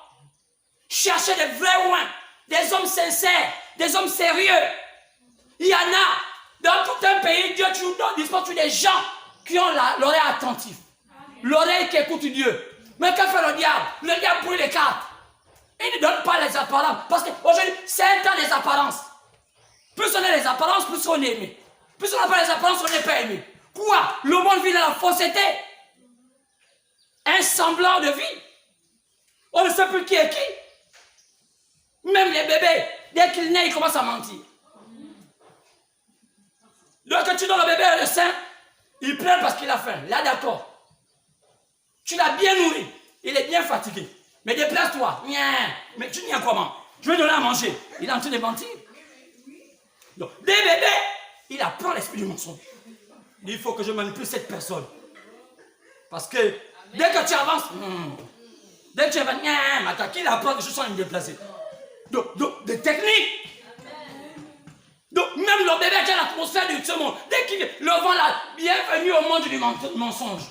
Cherchez des vrais ouins, des hommes sincères, des hommes sérieux. Il y en a. Dans tout un pays, Dieu dispose des gens qui ont l'oreille attentive. L'oreille qui écoute Dieu. Mais que fait le diable? Le diable brûle les cartes. Il ne donne pas les apparences. Parce qu'aujourd'hui, c'est un temps des apparences. Plus on a les apparences, plus on est aimé. Plus on n'a pas les apparences, on n'est pas aimé. Quoi? Le monde vit dans la fausseté. Un semblant de vie. On ne sait plus qui est qui. Même les bébés, dès qu'ils naissent, ils commencent à mentir. Donc tu donnes le bébé le sein, il pleure parce qu'il a faim. Là d'accord. Tu l'as bien nourri. Il est bien fatigué. Mais déplace-toi. Mais tu viens comment? Je vais donner à manger. Il est en train de mentir. Donc, des bébés, il apprend l'esprit du mensonge. Il faut que je manipule cette personne. Parce que dès que tu avances, dès que tu avances, il apprend des choses sans me déplacer. Donc, des techniques. Donc, même le bébé qui a l'atmosphère de ce monde, dès qu'il le vent là, bienvenue au monde du mensonge.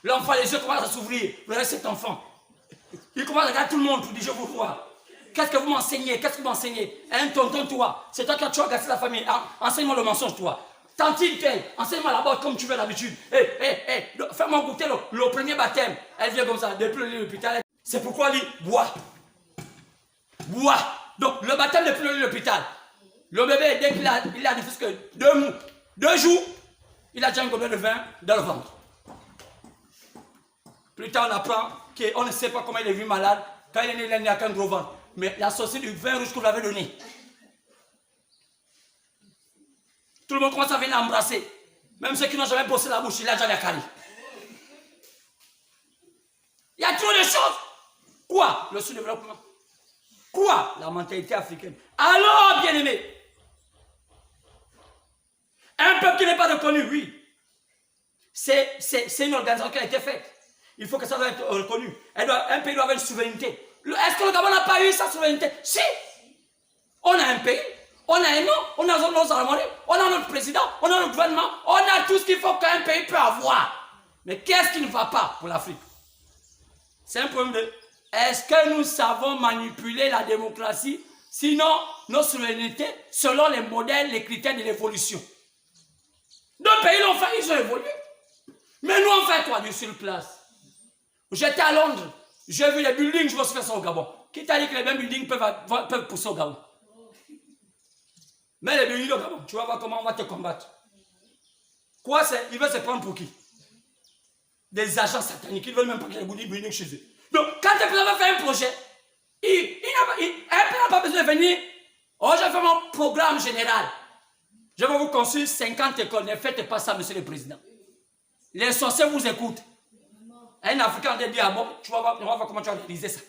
L'enfant, les yeux commencent à s'ouvrir. Vous voyez cet enfant. Il commence à regarder tout le monde pour dire je vous vois. Qu'est-ce que vous m'enseignez? Qu'est-ce que vous m'enseignez? Un tonton, toi. C'est toi qui as gâché la famille. Enseigne-moi le mensonge, toi. Tantine, enseigne-moi la comme tu veux d'habitude. Fais-moi goûter le premier baptême. Elle vient comme ça, depuis l'hôpital. C'est pourquoi elle dit bois. Bois. Donc, le baptême depuis l'hôpital. Le bébé, dès qu'il a ne fait que 2 jours, il a déjà un gobelet de vin dans le ventre. Plus tard, on apprend qu'on ne sait pas comment il est vu malade. Quand il est né, il est né avec un gros ventre. Mais la sauce du vin rouge que vous l'avez donné. Tout le monde commence à venir l'embrasser. Même ceux qui n'ont jamais bossé la bouche, il a déjà la carie. Il y a trop de choses. Quoi? Le sous-développement. Quoi? La mentalité africaine. Alors, bien-aimé, un peuple qui n'est pas reconnu, oui. C'est une organisation qui a été faite. Il faut que ça doit être reconnu. Un pays doit avoir une souveraineté. Est-ce que le Gabon n'a pas eu sa souveraineté? Si. On a un pays. On a un nom, on a nos armoiries, on a notre président, on a notre gouvernement, on a tout ce qu'il faut qu'un pays peut avoir. Mais qu'est-ce qui ne va pas pour l'Afrique? C'est un problème de... Est-ce que nous savons manipuler la démocratie, sinon nos souverainetés, selon les modèles, les critères de l'évolution? D'autres pays l'ont fait, ils ont évolué. Mais nous, on fait quoi du sur place? J'étais à Londres, j'ai vu les buildings, je me suis fait ça au Gabon. Qui t'a dit que les mêmes buildings peuvent pousser au Gabon? Mais les buildings au Gabon, tu vas voir comment on va te combattre. Quoi c'est? Ils veulent se prendre pour qui? Des agents sataniques, ils ne veulent même pas que les buildings chez eux. Donc, quand le président va faire un projet, il n'a pas besoin de venir. Oh, je fais mon programme général. Je vais vous construire 50 écoles. Ne faites pas ça, monsieur le président. Les sorciers vous écoutent. Un Africain a dit, ah bon, on va voir comment tu vas réaliser ça.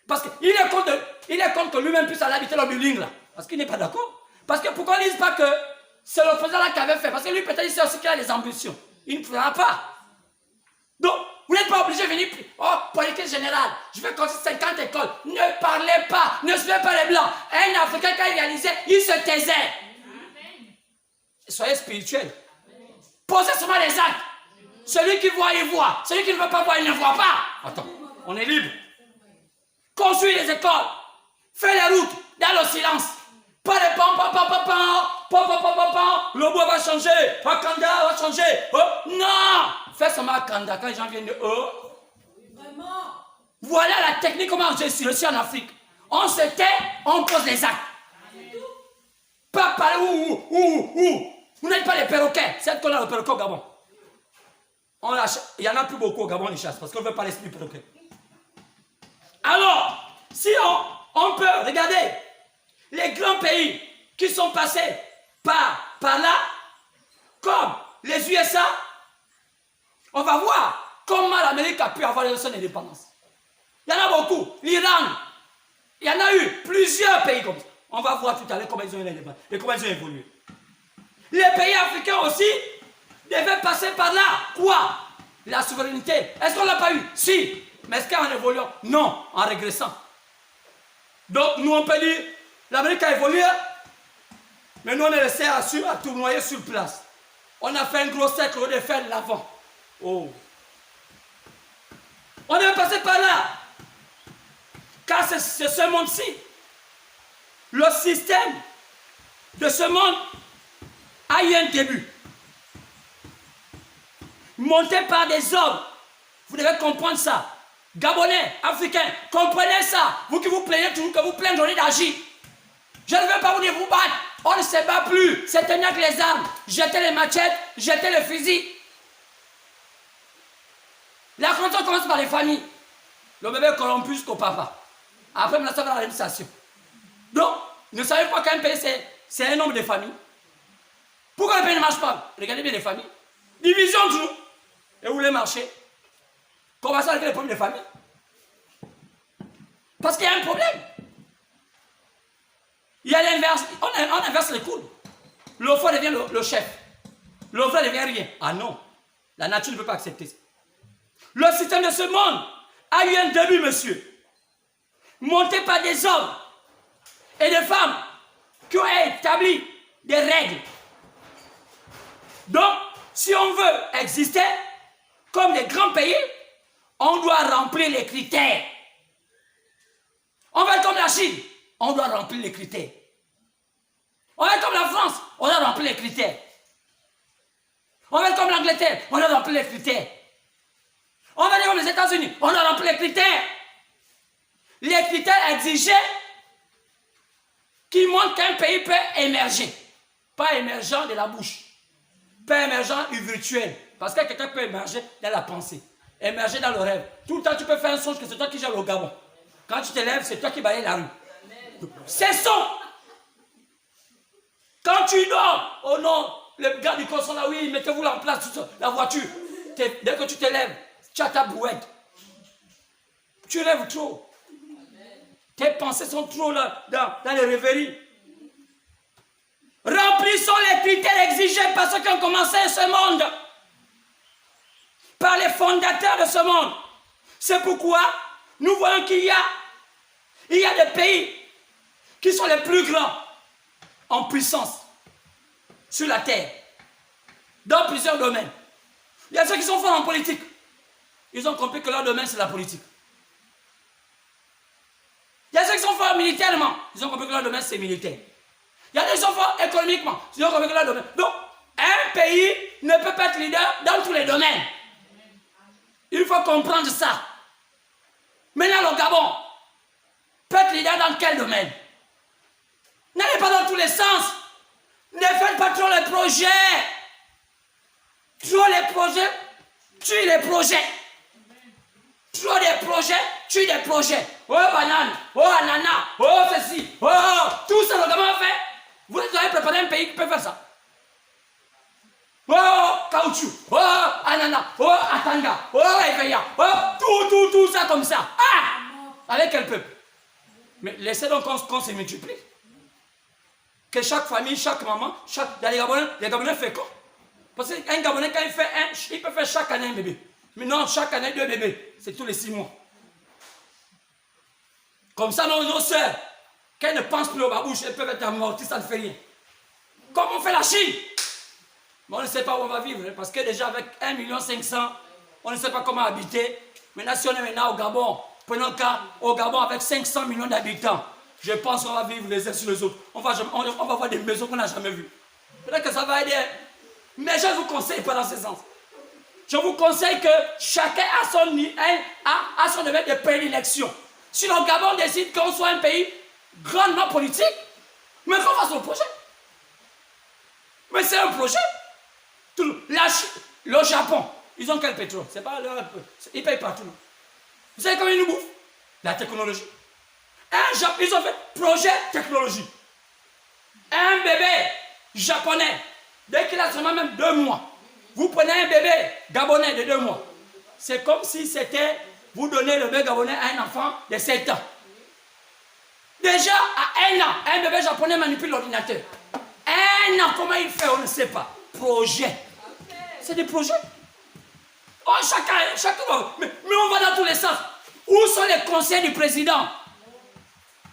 Parce qu'il est contre que lui-même puisse aller habiter le building là. Parce qu'il n'est pas d'accord. Parce que pourquoi ils ne disent pas que c'est le président là qui avait fait? Parce que lui, peut-être, il sait aussi qu'il a des ambitions. Il ne fera pas. Donc, vous n'êtes pas obligé de venir. Oh, politique générale, je vais construire 50 écoles. Ne parlez pas, ne suivez pas les blancs. Un Africain qui a réalisé, il se taisait. Amen. Soyez spirituels. Posez seulement les actes. Celui qui voit, il voit. Celui qui ne veut pas voir, il ne voit pas. Attends, on est libre. Construire les écoles. Faire les routes dans le silence. Pas les pam. Le bois va changer. Wakanda va changer. Oh, non. Fais seulement Wakanda quand les gens viennent de Vraiment. Voilà la technique comment je suis en Afrique. On se tait, on pose les actes. Pas parler où. Vous n'êtes pas les perroquets. C'est qu'on a le perroquet au Gabon. Il y en a plus beaucoup au Gabon, les chasses, parce qu'on ne veut pas l'esprit perroquet. Alors, si on peut regarder les grands pays qui sont passés par là, comme les USA, on va voir comment l'Amérique a pu avoir son indépendance. Il y en a beaucoup. L'Iran, il y en a eu plusieurs pays comme ça. On va voir tout à l'heure comment ils ont eu l'indépendance et comment ils ont évolué. Les pays africains aussi devaient passer par là. Quoi? La souveraineté. Est-ce qu'on ne l'a pas eu? Si. Mais est-ce qu'en évoluant? Non, en régressant. Donc nous on peut dire, l'Amérique a évolué, mais nous on est resté à tournoyer sur place. On a fait un gros cercle de faire de l'avant. Oh. On est passé par là. Car c'est ce monde-ci. Le système de ce monde a eu un début. Monté par des hommes. Vous devez comprendre ça. Gabonais, Africains, comprenez ça. Vous qui vous plaignez toujours, que vous plaignez d'agir. Je ne veux pas vous dire vous battre. On ne se bat plus. C'est tenir avec les armes. Jeter les machettes, jeter les fusils. La corruption commence par les familles. Le bébé est corrompu jusqu'au papa. Après, on a ça dans l'administration. Donc, ne savez pas qu'un pays, c'est un nombre de familles. Pourquoi le pays ne marche pas? Regardez bien les familles. Division toujours. Et vous voulez marcher? Comment ça avec les problèmes de famille? Parce qu'il y a un problème. Il y a l'inverse. On inverse les coudes. L'enfant devient le chef. L'enfant devient rien. Ah non. La nature ne peut pas accepter ça. Le système de ce monde a eu un début, monsieur. Monté par des hommes et des femmes qui ont établi des règles. Donc, si on veut exister comme des grands pays, on doit remplir les critères. On va être comme la Chine, on doit remplir les critères. On va être comme la France, on doit remplir les critères. On va être comme l'Angleterre, on doit remplir les critères. On va être comme les États-Unis, on doit remplir les critères. Les critères exigés qui montrent qu'un pays peut émerger. Pas émergent de la bouche. Pas émergent virtuel. Parce que quelqu'un peut émerger dans la pensée. Émerger dans le rêve. Tout le temps, tu peux faire un songe que c'est toi qui gères le Gabon. Quand tu te lèves, c'est toi qui balayes la rue. C'est ça. Quand tu dors, oh non, le gars du corps sont là, oui, mettez-vous en place, tout ça, la voiture. Dès que tu te lèves, tu as ta brouette. Tu rêves trop. Tes pensées sont trop là, dans les rêveries. Remplissons les critères exigés par ceux qui ont commencé ce monde. Par les fondateurs de ce monde. C'est pourquoi nous voyons qu'il y a des pays qui sont les plus grands en puissance sur la terre, dans plusieurs domaines. Il y a ceux qui sont forts en politique. Ils ont compris que leur domaine, c'est la politique. Il y a ceux qui sont forts militairement. Ils ont compris que leur domaine, c'est militaire. Il y a ceux qui sont forts économiquement. Ils ont compris que leur domaine. Donc, un pays ne peut pas être leader dans tous les domaines. Il faut comprendre ça. Maintenant, le Gabon peut être leader dans quel domaine? N'allez pas dans tous les sens. Ne faites pas trop les projets. Trop les projets, tuez les projets. Trop des projets, tuez des projets. Oh banane, oh ananas, oh ceci, oh tout ça, le Gabon fait. Vous avez préparé un pays qui peut faire ça. Oh caoutchouc, oh ananas, oh atanga, oh Eveya, oh tout ça comme ça. Ah! Avec quel peuple? Mais laissez donc qu'on se multiplie. Que chaque famille, chaque maman, les Gabonais font quoi? Parce qu'un Gabonais, quand il fait il peut faire chaque année un bébé. Mais non, chaque année 2 bébés. C'est tous les 6 mois. Comme ça, nos soeurs, quand elles ne pensent plus au babouche, elles peuvent être amorties, ça ne fait rien. Comme on fait la Chine. Mais on ne sait pas où on va vivre. Parce que déjà avec 1,5 million, on ne sait pas comment habiter. Maintenant, si on est maintenant au Gabon, prenons le cas au Gabon avec 500 millions d'habitants, je pense qu'on va vivre les uns sur les autres. On va voir des maisons qu'on n'a jamais vues. Peut-être que ça va aider. Mais je ne vous conseille pas dans ce sens. Je vous conseille que chacun a son domaine de prédilection. Si le Gabon décide qu'on soit un pays grandement politique, mais qu'on fasse le projet. Mais c'est un projet. Le Japon, ils ont quel pétrole? C'est pas leur... Ils payent partout. Vous savez comment ils nous bouffent? La technologie. Ils ont fait projet technologie. Un bébé japonais, dès qu'il a seulement même 2 mois, vous prenez un bébé gabonais de 2 mois. C'est comme si c'était, vous donnez le bébé gabonais à un enfant de 7 ans. Déjà, à 1 an, un bébé japonais manipule l'ordinateur. 1 an, comment il fait, on ne sait pas. Projet. C'est des projets. Oh, chacun, mais on va dans tous les sens. Où sont les conseils du président?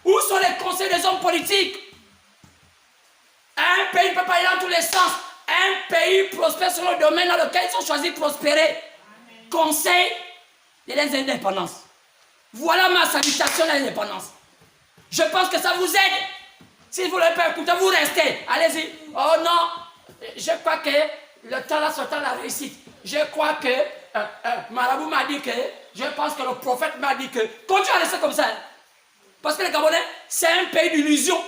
Où sont les conseils des hommes politiques? Un pays ne peut pas aller dans tous les sens. Un pays prospère sur le domaine dans lequel ils ont choisi de prospérer. Conseil de l'indépendance. Voilà ma salutation à l'indépendance. Je pense que ça vous aide. Si vous ne voulez pas écouter, vous restez. Allez-y. Oh non, je crois que le temps là, ce temps la réussite. Je crois que Marabout m'a dit que, je pense que le prophète m'a dit que. Continue à rester comme ça. Parce que les Gabonais, c'est un pays d'illusion.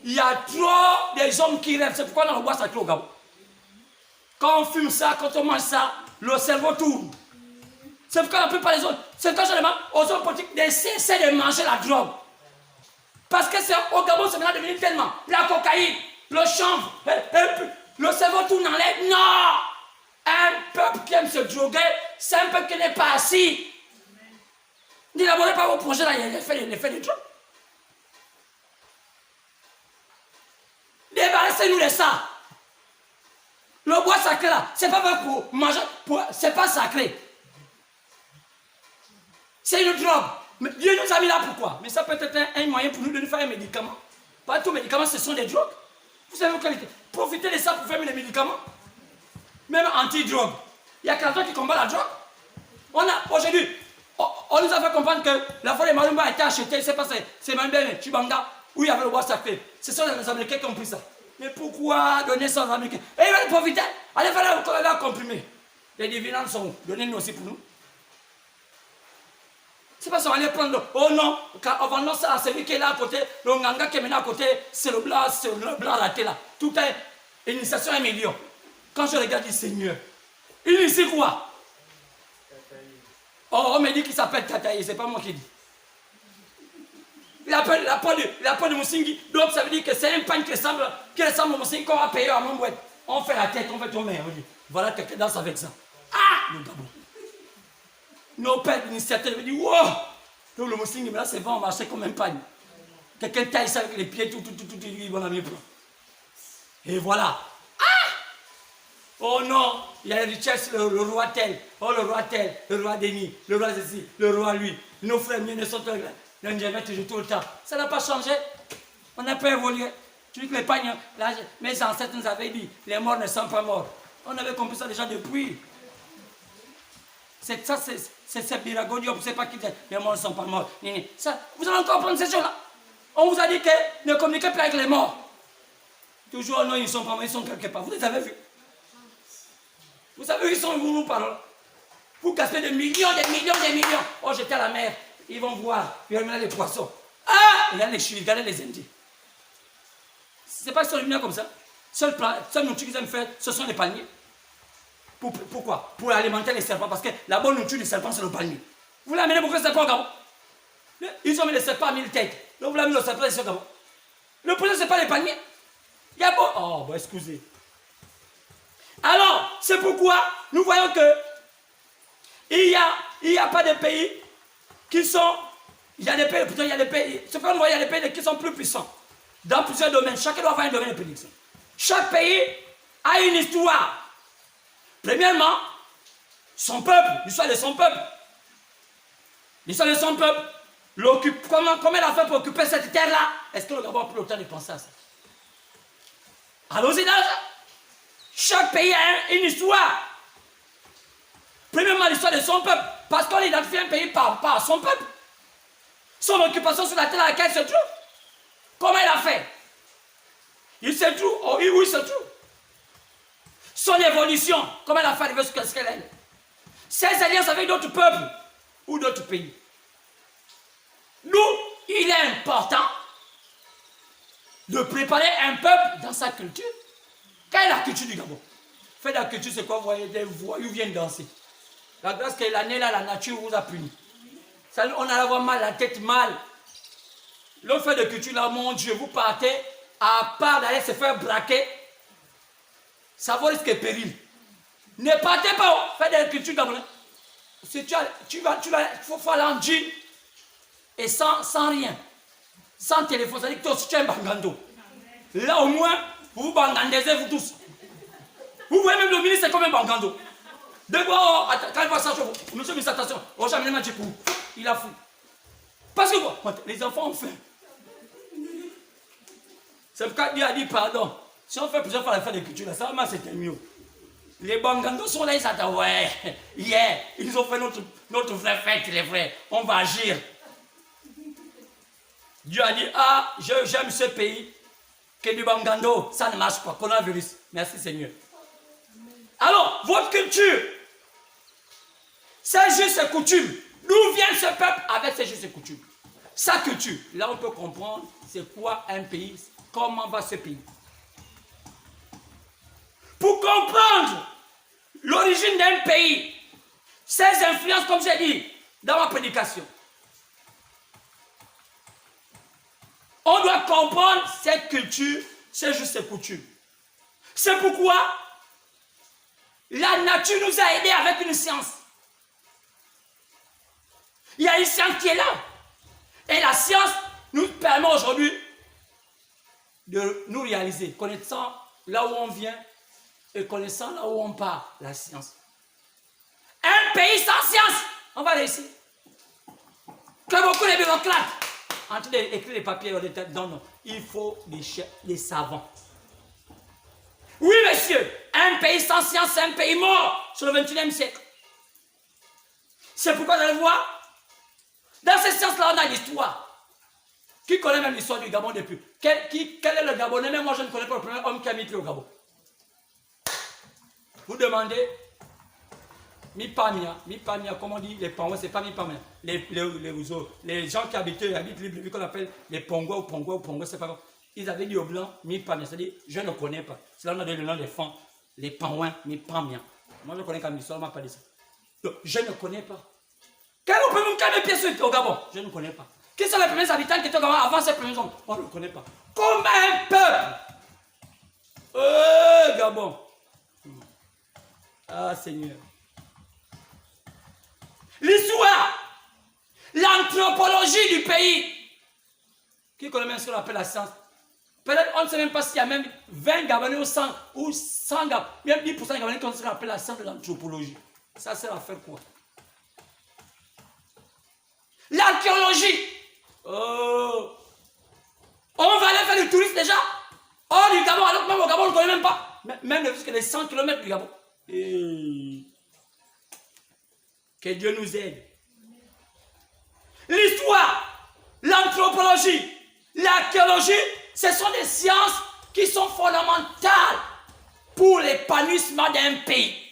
Il y a trop des hommes qui rêvent. C'est pourquoi on le bois sacré au Gabon. Quand on fume ça, quand on mange ça, le cerveau tourne. C'est pourquoi la plupart des autres, c'est quand je demande aux hommes politiques de cesser de manger la drogue. Parce que au Gabon, c'est maintenant devenu tellement. La cocaïne, le chanvre, le cerveau tourne en l'air. Non! Un peuple qui aime se droguer, c'est un peuple qui n'est pas assis. N'élaborez pas vos projets là, il y a l'effet des drogues. Débarrassez-nous de ça. Le bois sacré là, c'est pas pour manger, c'est pas sacré. C'est une drogue. Mais Dieu nous a mis là pourquoi? Mais ça peut être un moyen pour nous de nous faire un médicament. Pas tous les médicaments, ce sont des drogues. Vous savez vos qualités. Profitez de ça pour faire les médicaments. Même anti-drogue. Il y a quelqu'un qui combat la drogue. Aujourd'hui, on nous a fait comprendre que la fois des Malumba a été achetée, c'est pas c'est Mambé, Chibanga, où il y avait le bois sacré. Ce sont les Américains qui ont pris ça. Mais pourquoi donner ça aux Américains? Et ils veulent profiter. Allez faire la comprimé. Les dividendes sont où? Donnez-nous aussi pour nous. C'est pas ça, on va aller prendre. Oh non, on va lancer à celui qui est là à côté, le Nganga qui est maintenant à côté, c'est le blanc raté là. Tout est initiation 1 million. Quand je regarde, je dis Seigneur, il initie quoi? Oh, on me dit qu'il s'appelle Tataï, c'est pas moi qui dis. Il appelle la peau de Moussingi, donc ça veut dire que c'est un pain qui ressemble au Moussingi qu'on va payer à mon boîte. On fait la tête, on fait tomber, on dit, voilà quelqu'un danse avec ça. Ah, le Gabon. Nos pères d'initiateur me disent, wow, donc le Moussingi, mais là c'est bon, on marchait comme un pagne. Quelqu'un taille ça avec les pieds, tout, ils vont la mieux prendre. Et voilà. Oh non, il y a les richesses, le roi tel, oh le roi tel, le roi Denis, le roi ceci, le roi lui. Nos frères miens ne sont pas là. Toujours tout le temps. Ça n'a pas changé. On n'a pas évolué. Tu dis que l'épargne, mes ancêtres nous avaient dit, les morts ne sont pas morts. On avait compris ça déjà depuis. C'est ça, c'est Biragodio, vous ne savez pas qui dit, les morts ne sont pas morts. Ça, vous allez encore prendre ces choses-là. On vous a dit que ne communiquez plus avec les morts. Toujours, non, ils ne sont pas morts, ils sont quelque part. Vous les avez vus. Vous savez où ils sont, vous nous parlez. Vous gaspillez des millions, des millions, des millions. Oh, j'étais à la mer. Ils vont voir. Ils vont mener les poissons. Ah! Regardez les Chili, regardez les Indiens. C'est pas qu'ils sont lumineux comme ça. Seul nourriture qu'ils aiment faire, ce sont les palmiers. Pourquoi? Pour alimenter les serpents. Parce que la bonne nourriture des serpents, c'est le palmier. Vous l'amenez beaucoup de serpents au Gabon. Ils ont mis les serpents à 1000 têtes. Donc vous l'amenez au serpent ici au Gabon. Le problème, ce n'est pas les palmiers. Il y a beau. Oh, bon, excusez. Alors, c'est pourquoi nous voyons que il y a pas de pays qui sont. Il y a des pays, pourtant il y a des pays. C'est pourquoi nous voyons il y a des pays qui sont plus puissants. Dans plusieurs domaines. Chacun doit avoir un domaine de prédiction. Chaque pays a une histoire. Premièrement, son peuple, l'histoire de son peuple. L'histoire de son peuple. Comment il a fait pour occuper cette terre-là? Est-ce que le Gabon a pris le temps de penser à ça? Allons-y dans ça. Chaque pays a une histoire. Premièrement, l'histoire de son peuple. Parce qu'on identifie un pays par son peuple. Son occupation sur la terre à laquelle il se trouve. Comment il a fait? Il se trouve, où il se trouve? Son évolution, comment elle a fait arriver ce qu'elle est? Ses alliances avec d'autres peuples ou d'autres pays. Nous, il est important de préparer un peuple dans sa culture. Quelle est la culture du Gabon? Fait de la culture, c'est quoi? Vous voyez, des voyous viennent danser. La grâce que l'année là, la nature vous a puni. Ça, on a l'avoir mal, la tête mal. L'autre fait de culture là, mon Dieu, vous partez, à part d'aller se faire braquer, ça vaut risque et péril. Ne partez pas, faites de la culture gabonaise. Si il faut aller en jean et sans rien. Sans téléphone, ça veut dire que tu es un bangando. Là au moins, vous vous bangandisez vous tous. Vous voyez même le ministre, c'est comme un bangando. De quoi, quand il voit ça, monsieur le ministre, attention, oh, j'ai amené ma djepou. Il a fou. Parce que quoi? Les enfants ont faim. C'est pourquoi Dieu a dit pardon. Si on fait plusieurs fois la fête de culture, ça va, c'était mieux. Les bangandos sont là, ils s'attendent, ouais, yeah, ils ont fait notre vraie fête, les vrais, on va agir. Dieu a dit, ah, j'aime ce pays, que du bangando, ça ne marche pas, coronavirus. Merci Seigneur. Alors, votre culture, c'est juste et coutumes. D'où vient ce peuple avec ses justes et coutumes? Sa culture. Là, on peut comprendre c'est quoi un pays, comment va ce pays. Pour comprendre l'origine d'un pays, ses influences, comme j'ai dit dans ma prédication, on doit comprendre cette culture, ses justes et coutumes. C'est pourquoi la nature nous a aidés avec une science. Il y a une science qui est là. Et la science nous permet aujourd'hui de nous réaliser, connaissant là où on vient et connaissant là où on part, la science. Un pays sans science, on va réussir. Que beaucoup de bureaucrates, en train d'écrire les papiers, non, il faut des savants. Oui, monsieur, un pays sans science, c'est un pays mort sur le 21e siècle. C'est pourquoi vous allez voir, dans ces sciences-là, on a l'histoire. Qui connaît même l'histoire du Gabon depuis? Quel est le Gabonais? Même moi, je ne connais pas le premier homme qui a mis pied au Gabon. Vous demandez, mi-pamia, comme on dit, les Pongos, c'est pas mi-pamia. Les gens qui habitent libre, qu'on appelle les Pongos, c'est pas grave. Ils avaient dit aux Blancs, mi-pamia, c'est-à-dire, je ne connais pas. C'est là qu'on a donné le nom des fonds, les Pangouins, mi-pamia. Moi, je connais comme l'histoire, on m'a pas dit ça. Donc, je ne connais pas. Quel est le premier cas de pièces au Gabon? Je ne connais pas. Qui sont les premiers habitants qui étaient au Gabon avant ces premiers hommes? On ne connaît pas. Comme un peuple. Gabon. Ah, Seigneur. L'histoire, l'anthropologie du pays. Qui connaît même ce qu'on appelle la science? Peut-être on ne sait même pas s'il y a même 20 Gabonais ou 100 Gabonais, même 10% de Gabonais qui ont ce qu'on appelle la science de l'anthropologie. Ça sert à faire quoi? L'archéologie. Oh. On va aller faire du tourisme déjà. Hors du Gabon, alors que même au Gabon, on ne connaît même pas. Même jusqu'à les 100 km du Gabon. Et... que Dieu nous aide. L'histoire, l'anthropologie, l'archéologie, ce sont des sciences qui sont fondamentales pour l'épanouissement d'un pays.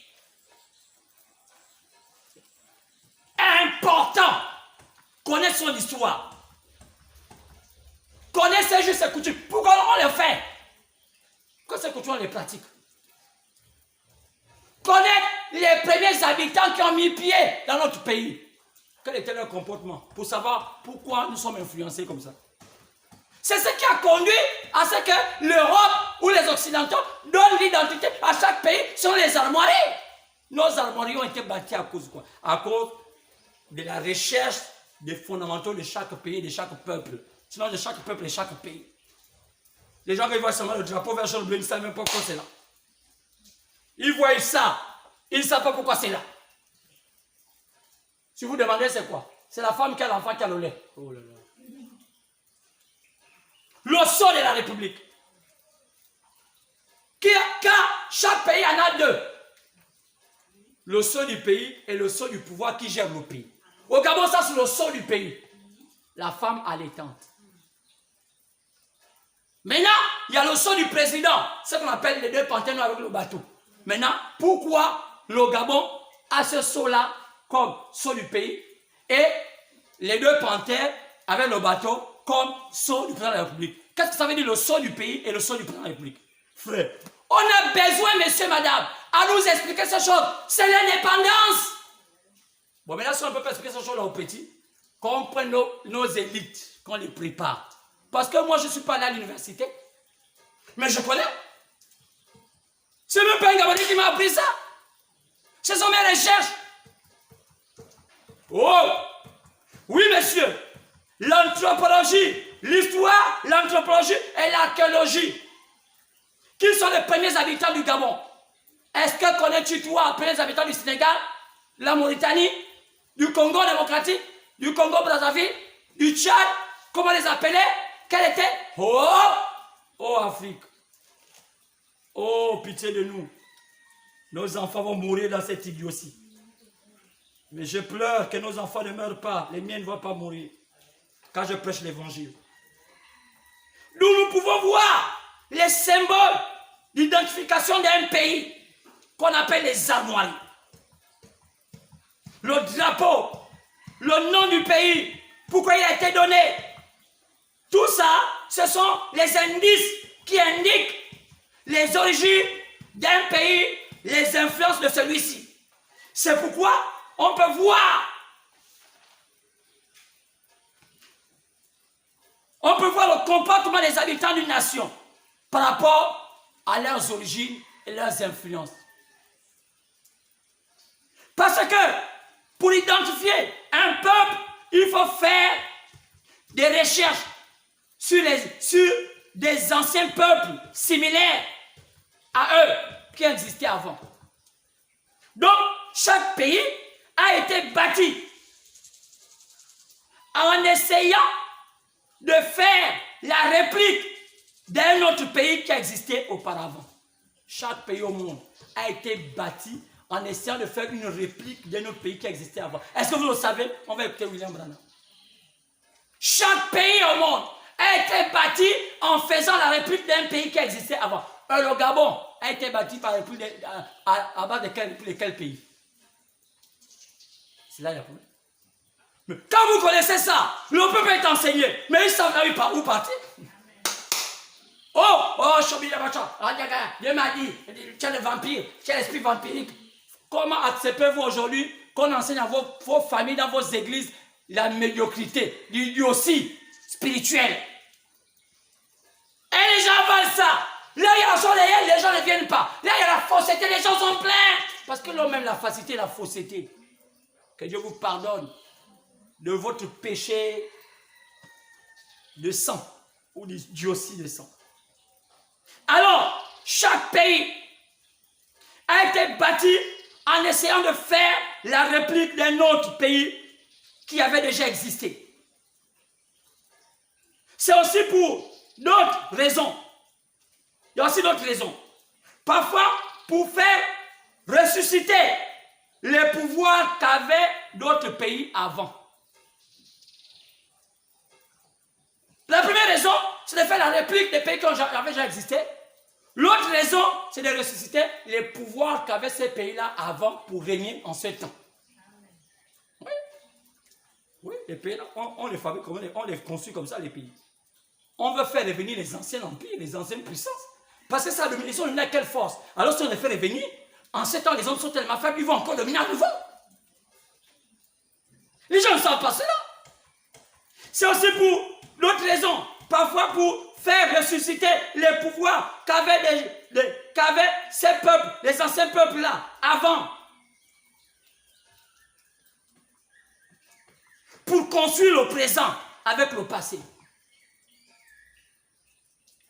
Important. Connaître son histoire. Connaître ses justes coutumes. Pourquoi on les fait? Que ces coutumes, on les pratique. Connaître les premiers habitants qui ont mis pied dans notre pays. Quel était leur comportement? Pour savoir pourquoi nous sommes influencés comme ça. C'est ce qui a conduit à ce que l'Europe ou les Occidentaux donnent l'identité à chaque pays sur les armoiries. Nos armoiries ont été bâties à cause de quoi? À cause de la recherche des fondamentaux de chaque pays, de chaque peuple. Sinon de chaque peuple et chaque pays. Les gens qui voient seulement le drapeau vert, jaune, bleu, ils ne savent même pas pourquoi c'est là. Ils voient ça, ils ne savent pas pourquoi c'est là. Si vous demandez c'est quoi? C'est la femme qui a l'enfant qui a le lait. Oh là là. Le sol de la République. Car chaque pays en a deux. Le sol du pays et le sol du pouvoir qui gère le pays. Au Gabon, ça c'est le sol du pays. La femme allaitante. Maintenant, il y a le sol du président, ce qu'on appelle les deux panthères avec le bateau. Maintenant, pourquoi le Gabon a ce sol-là comme sol du pays et les deux panthères avec le bateau comme sol du président de la République? Qu'est-ce que ça veut dire le sol du pays et le sol du président de la République? Frère, on a besoin, messieurs, madame, à nous expliquer ces choses. C'est l'indépendance. Bon, maintenant, si on ne peut pas expliquer ces choses-là aux petits, qu'on prenne nos élites, qu'on les prépare. Parce que moi, je ne suis pas allé à l'université. Mais je connais. C'est même pas un Gabonais qui m'a appris ça. Ce sont mes recherches. Oh! Oui, monsieur. L'anthropologie, l'histoire, l'anthropologie et l'archéologie. Qui sont les premiers habitants du Gabon? Est-ce que connais-tu toi les premiers habitants du Sénégal, la Mauritanie, du Congo démocratique, du Congo Brazzaville, du Tchad? Comment les appelait? Quel était? Oh! Oh Afrique! Oh, pitié de nous. Nos enfants vont mourir dans cette idiotie. Mais je pleure que nos enfants ne meurent pas. Les miens ne vont pas mourir. Quand je prêche l'évangile. Nous pouvons voir les symboles d'identification d'un pays qu'on appelle les armoiries. Le drapeau, le nom du pays, pourquoi il a été donné. Tout ça, ce sont les indices qui indiquent les origines d'un pays, les influences de celui-ci. C'est pourquoi on peut voir le comportement des habitants d'une nation par rapport à leurs origines et leurs influences. Parce que pour identifier un peuple, il faut faire des recherches sur des anciens peuples similaires à eux qui existaient avant. Donc, chaque pays a été bâti en essayant de faire la réplique d'un autre pays qui existait auparavant. Chaque pays au monde a été bâti en essayant de faire une réplique d'un autre pays qui existait avant. Est-ce que vous le savez? On va écouter William Branham. Chaque pays au monde a été bâti en faisant la réplique d'un pays qui existait avant. Le Gabon a été bâti par à base de quel pays? C'est là le problème. Mais quand vous connaissez ça, le peuple est enseigné, mais ils savent où partir. Oh, Dieu m'a dit, tu es le vampire, tu es l'esprit vampirique. Comment acceptez-vous aujourd'hui qu'on enseigne à vos familles, dans vos églises, la médiocrité, l'idiotie spirituelle? Et les gens veulent ça. Là, il y a la chose réelle, les gens ne viennent pas. Là, il y a la fausseté, les gens sont pleins. Parce que l'homme aime la facilité et la fausseté. Que Dieu vous pardonne de votre péché de sang ou d'idiotie de sang. Alors, chaque pays a été bâti en essayant de faire la réplique d'un autre pays qui avait déjà existé. C'est aussi pour d'autres raisons Il y a aussi d'autres raisons. Parfois, pour faire ressusciter les pouvoirs qu'avaient d'autres pays avant. La première raison, c'est de faire la réplique des pays qui avaient déjà existé. L'autre raison, c'est de ressusciter les pouvoirs qu'avaient ces pays-là avant pour régner en ce temps. Oui, oui, les pays-là, on les fabrique, on les construit comme ça, les pays. On veut faire revenir les anciens empires, les anciennes puissances. Parce que ça, ils ont une quelle force. Alors si on les fait revenir, en ce temps, les hommes sont tellement faibles, ils vont encore dominer à nouveau. Les gens ne savent pas cela. C'est aussi pour d'autres raisons. Parfois pour faire ressusciter les pouvoirs qu'avaient ces peuples, les anciens peuples-là, avant. Pour construire le présent avec le passé.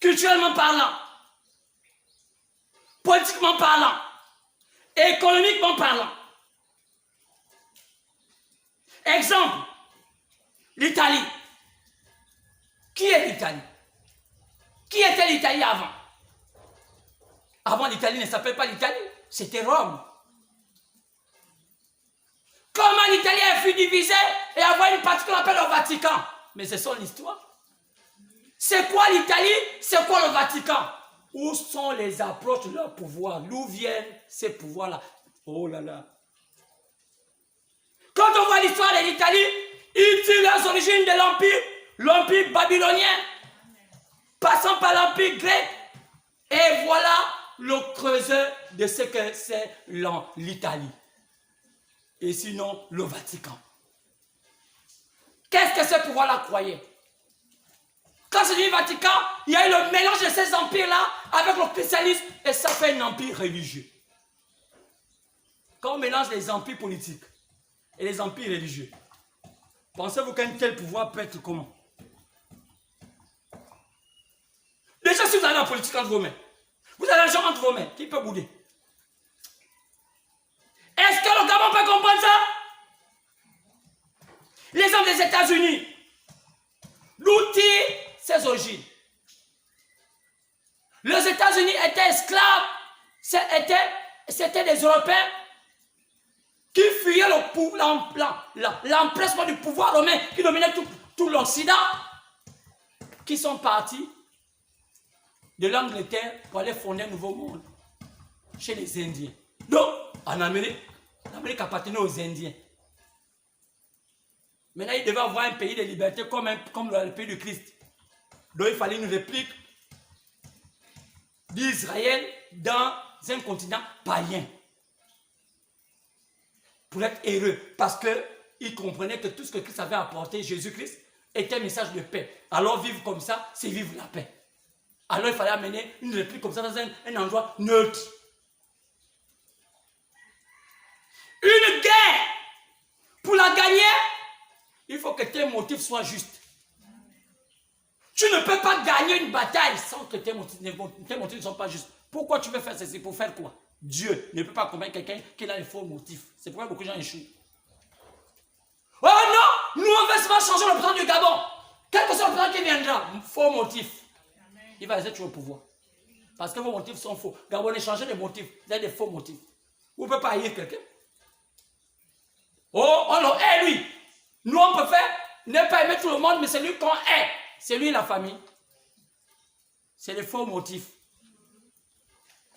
Culturellement parlant, politiquement parlant, économiquement parlant. Exemple, l'Italie. Qui est l'Italie? Qui était l'Italie avant? Avant, l'Italie ne s'appelait pas l'Italie, c'était Rome. Comment l'Italie a fut divisée et avoir une partie qu'on appelle le Vatican? Mais c'est son histoire. C'est quoi l'Italie? C'est quoi le Vatican? Où sont les approches de leur pouvoir? D'où viennent ces pouvoirs-là? Oh là là. Quand on voit l'histoire de l'Italie, ils tirent les origines de l'empire babylonien, passant par l'empire grec. Et voilà le creuseur de ce que c'est l'Italie. Et sinon, le Vatican. Qu'est-ce que ce pouvoir-là croyait? Quand c'est du Vatican, il y a eu le mélange de ces empires-là avec le christianisme et ça fait un empire religieux. Quand on mélange les empires politiques et les empires religieux, pensez-vous qu'un tel pouvoir peut être comment? Déjà, si vous avez la politique entre vos mains, vous avez l'argent entre vos mains, qui peut bouder? Est-ce que le Gabon peut comprendre ça? Les hommes des États-Unis, d'où tirent ses origines? Les États-Unis étaient esclaves, c'était des Européens qui fuyaient l'empressement du pouvoir romain qui dominait tout l'Occident, qui sont partis de l'Angleterre pour aller fonder un nouveau monde chez les Indiens. Donc, en Amérique, l'Amérique appartenait aux Indiens. Maintenant, il devait avoir un pays de liberté comme le pays du Christ. Donc, il fallait une réplique d'Israël dans un continent païen. Pour être heureux, parce qu'ils comprenaient que tout ce que Christ avait apporté, Jésus-Christ, était un message de paix. Alors, vivre comme ça, c'est vivre la paix. Alors, il fallait amener une réplique comme ça dans un endroit neutre. Une guerre, pour la gagner, il faut que tes motifs soient justes. Tu ne peux pas gagner une bataille sans que tes motifs ne soient pas justes. Pourquoi tu veux faire ceci? Pour faire quoi? Dieu ne peut pas convaincre quelqu'un qui a des faux motifs. C'est pourquoi beaucoup de gens échouent. Oh non! Nous, on veut seulement changer le président du Gabon. Quel que soit le président qui viendra, faux motif. Il va rester toujours au pouvoir. Parce que vos motifs sont faux. Gabonais, changez les motifs. Vous avez des faux motifs. Vous ne pouvez pas haïr quelqu'un. Oh, on le hait, lui. Nous, on peut faire ne pas aimer tout le monde, mais c'est lui qu'on hait. C'est lui la famille. C'est les faux motifs.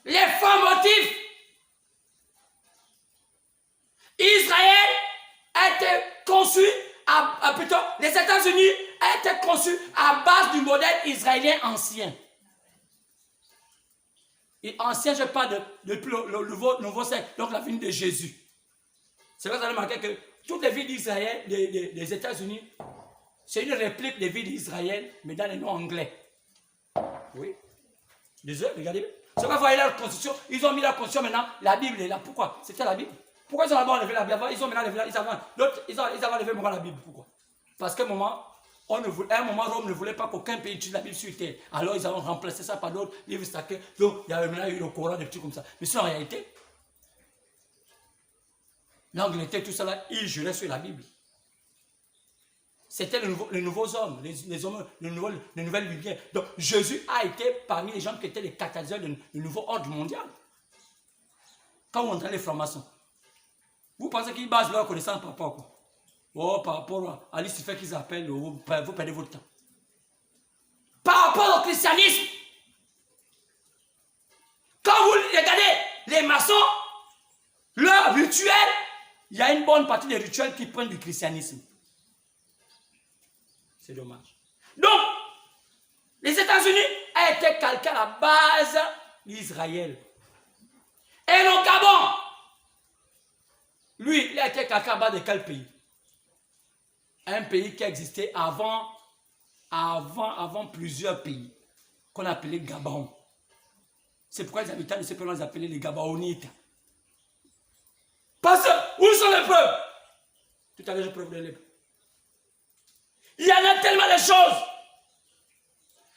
Les faux motifs. Israël a été conçu, plutôt, les États-Unis a été conçu à base du modèle israélien ancien. Et ancien, je parle depuis le nouveau siècle, donc la venue de Jésus. C'est vrai que vous avez remarqué que toutes les villes d'Israël, des États-Unis, c'est une réplique des villes d'Israël, mais dans les noms anglais. Oui. Désolé, regardez. C'est quoi, vous voyez la constitution, ils ont mis la constitution maintenant, la Bible est là. Pourquoi? C'était la Bible. Pourquoi ils ont d'abord enlevé la Bible? Ils ont maintenant enlevé ils ont enlevé la Bible. Pourquoi? Parce qu'à un moment, Rome ne voulait pas qu'aucun pays utilise la Bible sur terre. Alors ils ont remplacé ça par d'autres livres sacrés. Donc il y avait maintenant eu le Coran, des trucs comme ça. Mais c'est en réalité, l'Angleterre, tout ça là, ils juraient sur la Bible. C'était les nouveaux hommes, les hommes, les nouvelles lumières. Donc Jésus a été parmi les gens qui étaient les catalyseurs du nouveau ordre mondial. Quand vous entendez les francs-maçons, vous pensez qu'ils basent leur connaissance par rapport à quoi? Oh, par rapport à l'histoire qu'ils appellent, vous perdez votre temps. Par rapport au christianisme, quand vous regardez les maçons, leur rituel, il y a une bonne partie des rituels qui prennent du christianisme. C'est dommage. Donc, les États-Unis ont été calqués à la base d'Israël. Et le Gabon, lui, il a été calqué à la base de quel pays? Un pays qui existait avant plusieurs pays, qu'on appelait Gabon. C'est pourquoi les habitants de ce pays, on les appelait les Gabaonites. Parce que, où sont les preuves? Tout à l'heure, je peux vous donner. Il y en a tellement de choses.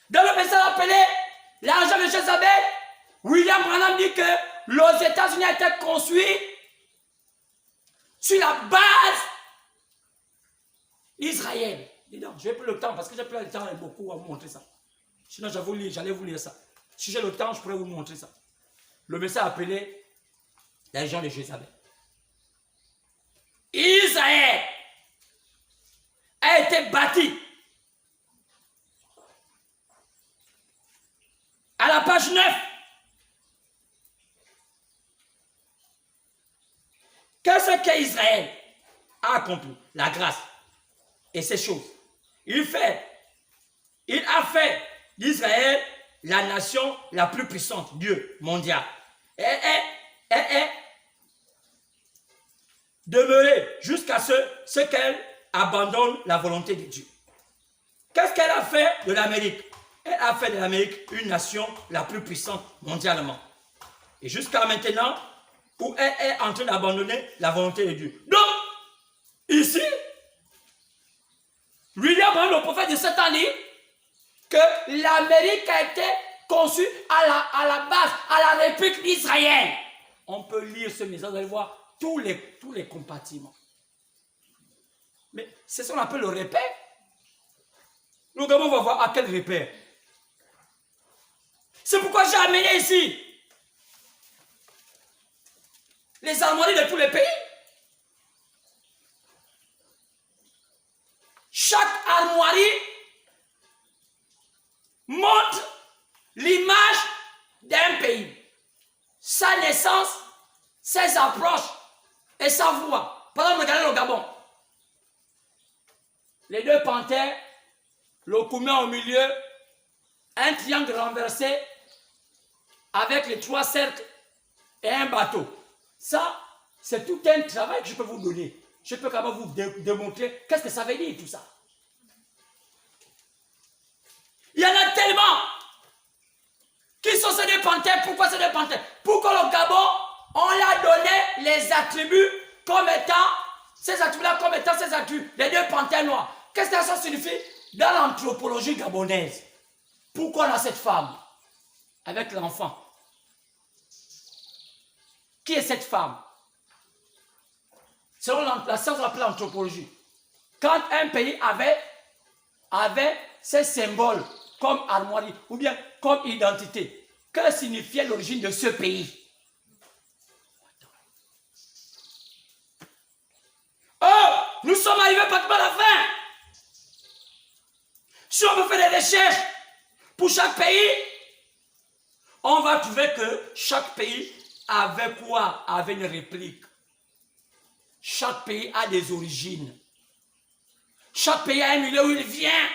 Dans le message appelé l'argent de Jézabel, William Branham dit que les États-Unis ont été construits sur la base Israël. Non, je n'ai plus le temps parce que j'ai plus le temps et beaucoup à vous montrer ça. Sinon, j'allais vous lire ça. Si j'ai le temps, je pourrais vous montrer ça. Le message appelé l'argent de Jézabel. Israël a été bâti à la page 9. Qu'est-ce qu'Israël a accompli? La grâce et ces choses. Il a fait d'Israël la nation la plus puissante, Dieu mondial. Et est demeurée jusqu'à ce qu'elle abandonne la volonté de Dieu. Qu'est-ce qu'elle a fait de l'Amérique? Elle a fait de l'Amérique une nation la plus puissante mondialement. Et jusqu'à maintenant, où elle est en train d'abandonner la volonté de Dieu. Donc, ici, William Branham, le prophète de 7 ans, dit que l'Amérique a été conçue à la base, à la République d'Israël. On peut lire ce message, vous allez voir tous les compartiments. Mais c'est ce qu'on appelle le repère. Nous on va voir à quel repère. C'est pourquoi j'ai amené ici les armoiries de tous les pays. Chaque armoirie montre l'image d'un pays, sa naissance, ses approches et sa voix. Par exemple, regardez le Gabon. Les deux panthères, le Koumia au milieu, un triangle renversé avec les 3 cercles et un bateau. Ça, c'est tout un travail que je peux vous donner. Je peux quand même vous démontrer qu'est-ce que ça veut dire tout ça. Il y en a tellement qui sont ces deux panthères. Pourquoi ces deux panthères? Pourquoi le Gabon, on l'a donné les attributs comme étant, ces attributs-là comme étant ces attributs, les deux panthères noires. Qu'est-ce que ça signifie dans l'anthropologie gabonaise? Pourquoi on a cette femme avec l'enfant? Qui est cette femme? Selon la science qu'on appelle l'anthropologie. Quand un pays avait ces symboles comme armoirie ou bien comme identité, que signifiait l'origine de ce pays? Oh, nous sommes arrivés pratiquement à la fin. Si on veut faire des recherches pour chaque pays, on va trouver que chaque pays avait quoi? Avait une réplique. Chaque pays a des origines. Chaque pays a un milieu où il vient.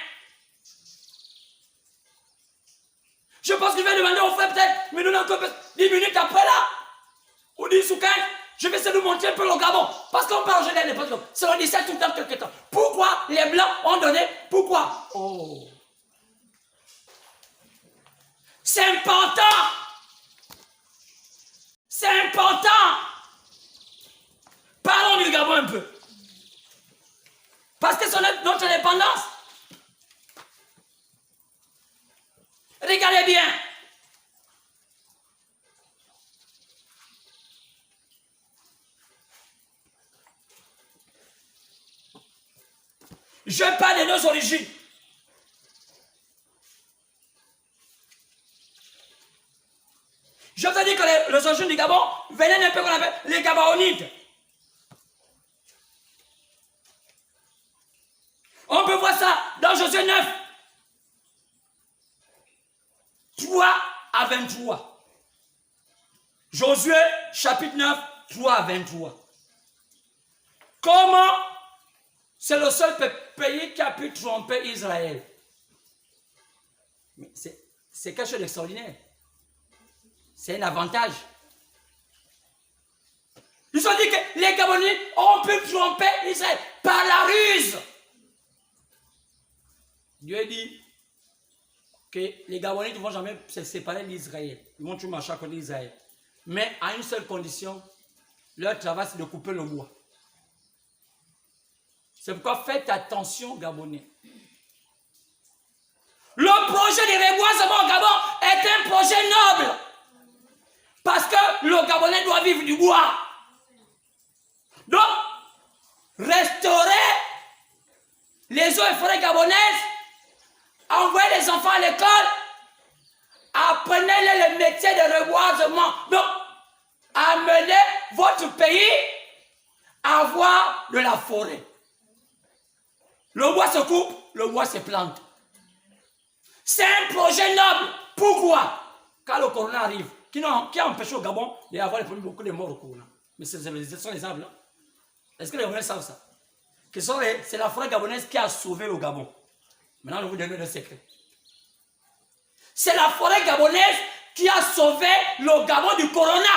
Je pense que je vais demander au frère peut-être, mais nous encore 10 minutes après là, ou 10 ou 15, je vais essayer de montrer un peu le Gabon. Parce qu'on parle en général des peuples. C'est on dit ça tout le temps, quelque temps. Pourquoi les Blancs ont donné? Pourquoi? Oh. C'est important. C'est important. Parlons du Gabon un peu. Parce que c'est notre indépendance. Regardez bien. Je parle de nos origines. Je veux dire que les origines du Gabon venaient d'un peu qu'on appelle les Gabaonites. On peut voir ça dans Josué 9. 3 à 23. Josué chapitre 9, 3 à 23. Comment c'est le seul pays qui a pu tromper Israël? C'est quelque chose d'extraordinaire. C'est un avantage. Ils ont dit que les Gabonais ont pu tromper Israël par la ruse. Dieu dit que les Gabonais ne vont jamais se séparer d'Israël. Ils vont toujours marcher à côté d'Israël. Mais à une seule condition, leur travail c'est de couper le bois. C'est pourquoi faites attention, Gabonais. Le projet de reboisement au Gabon est un projet noble. Parce que le Gabonais doit vivre du bois. Donc, restaurer les eaux et forêts gabonaises, envoyer les enfants à l'école, apprenez-les le métier de reboisement. Donc, amenez votre pays à avoir de la forêt. Le bois se coupe, le bois se plante. C'est un projet noble. Pourquoi? Quand le corona arrive, qui a empêché au Gabon d'avoir beaucoup de morts au corona. Mais ce sont les arbres là. Est-ce que les Gabonais savent ça? C'est la forêt gabonaise qui a sauvé le Gabon. Maintenant, je vais vous donner le secret. C'est la forêt gabonaise qui a sauvé le Gabon du corona.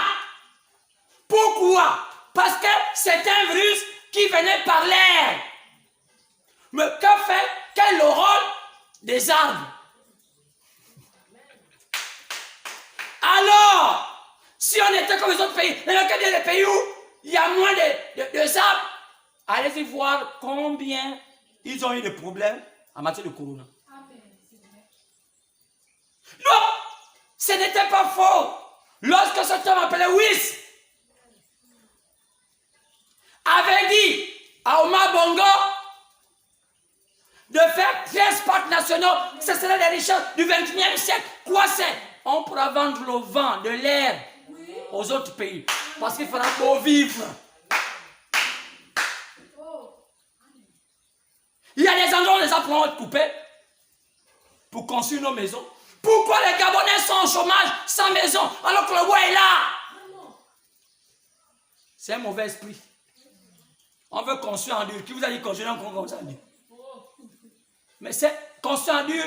Pourquoi? Parce que c'est un virus qui venait par l'air. Mais quel est le rôle des arbres? Alors, si on était comme les autres pays, dans les pays où il y a moins de arbres, allez-y voir combien ils ont eu de problèmes en matière de corona. Non, ce n'était pas faux. Lorsque cet homme appelé Wyss avait dit à Omar Bongo de faire 13 parcs nationaux, ce serait les richesses du 21e siècle. Quoi c'est? On pourra vendre le vent, de l'air aux autres pays. Parce qu'il faudra beau vivre. Il y a des endroits où les arbres vont être coupés pour construire nos maisons. Pourquoi les Gabonais sont au chômage sans maison alors que le bois est là? C'est un mauvais esprit. On veut construire en dur. Qui vous a dit construire en dur? Mais construire en dur,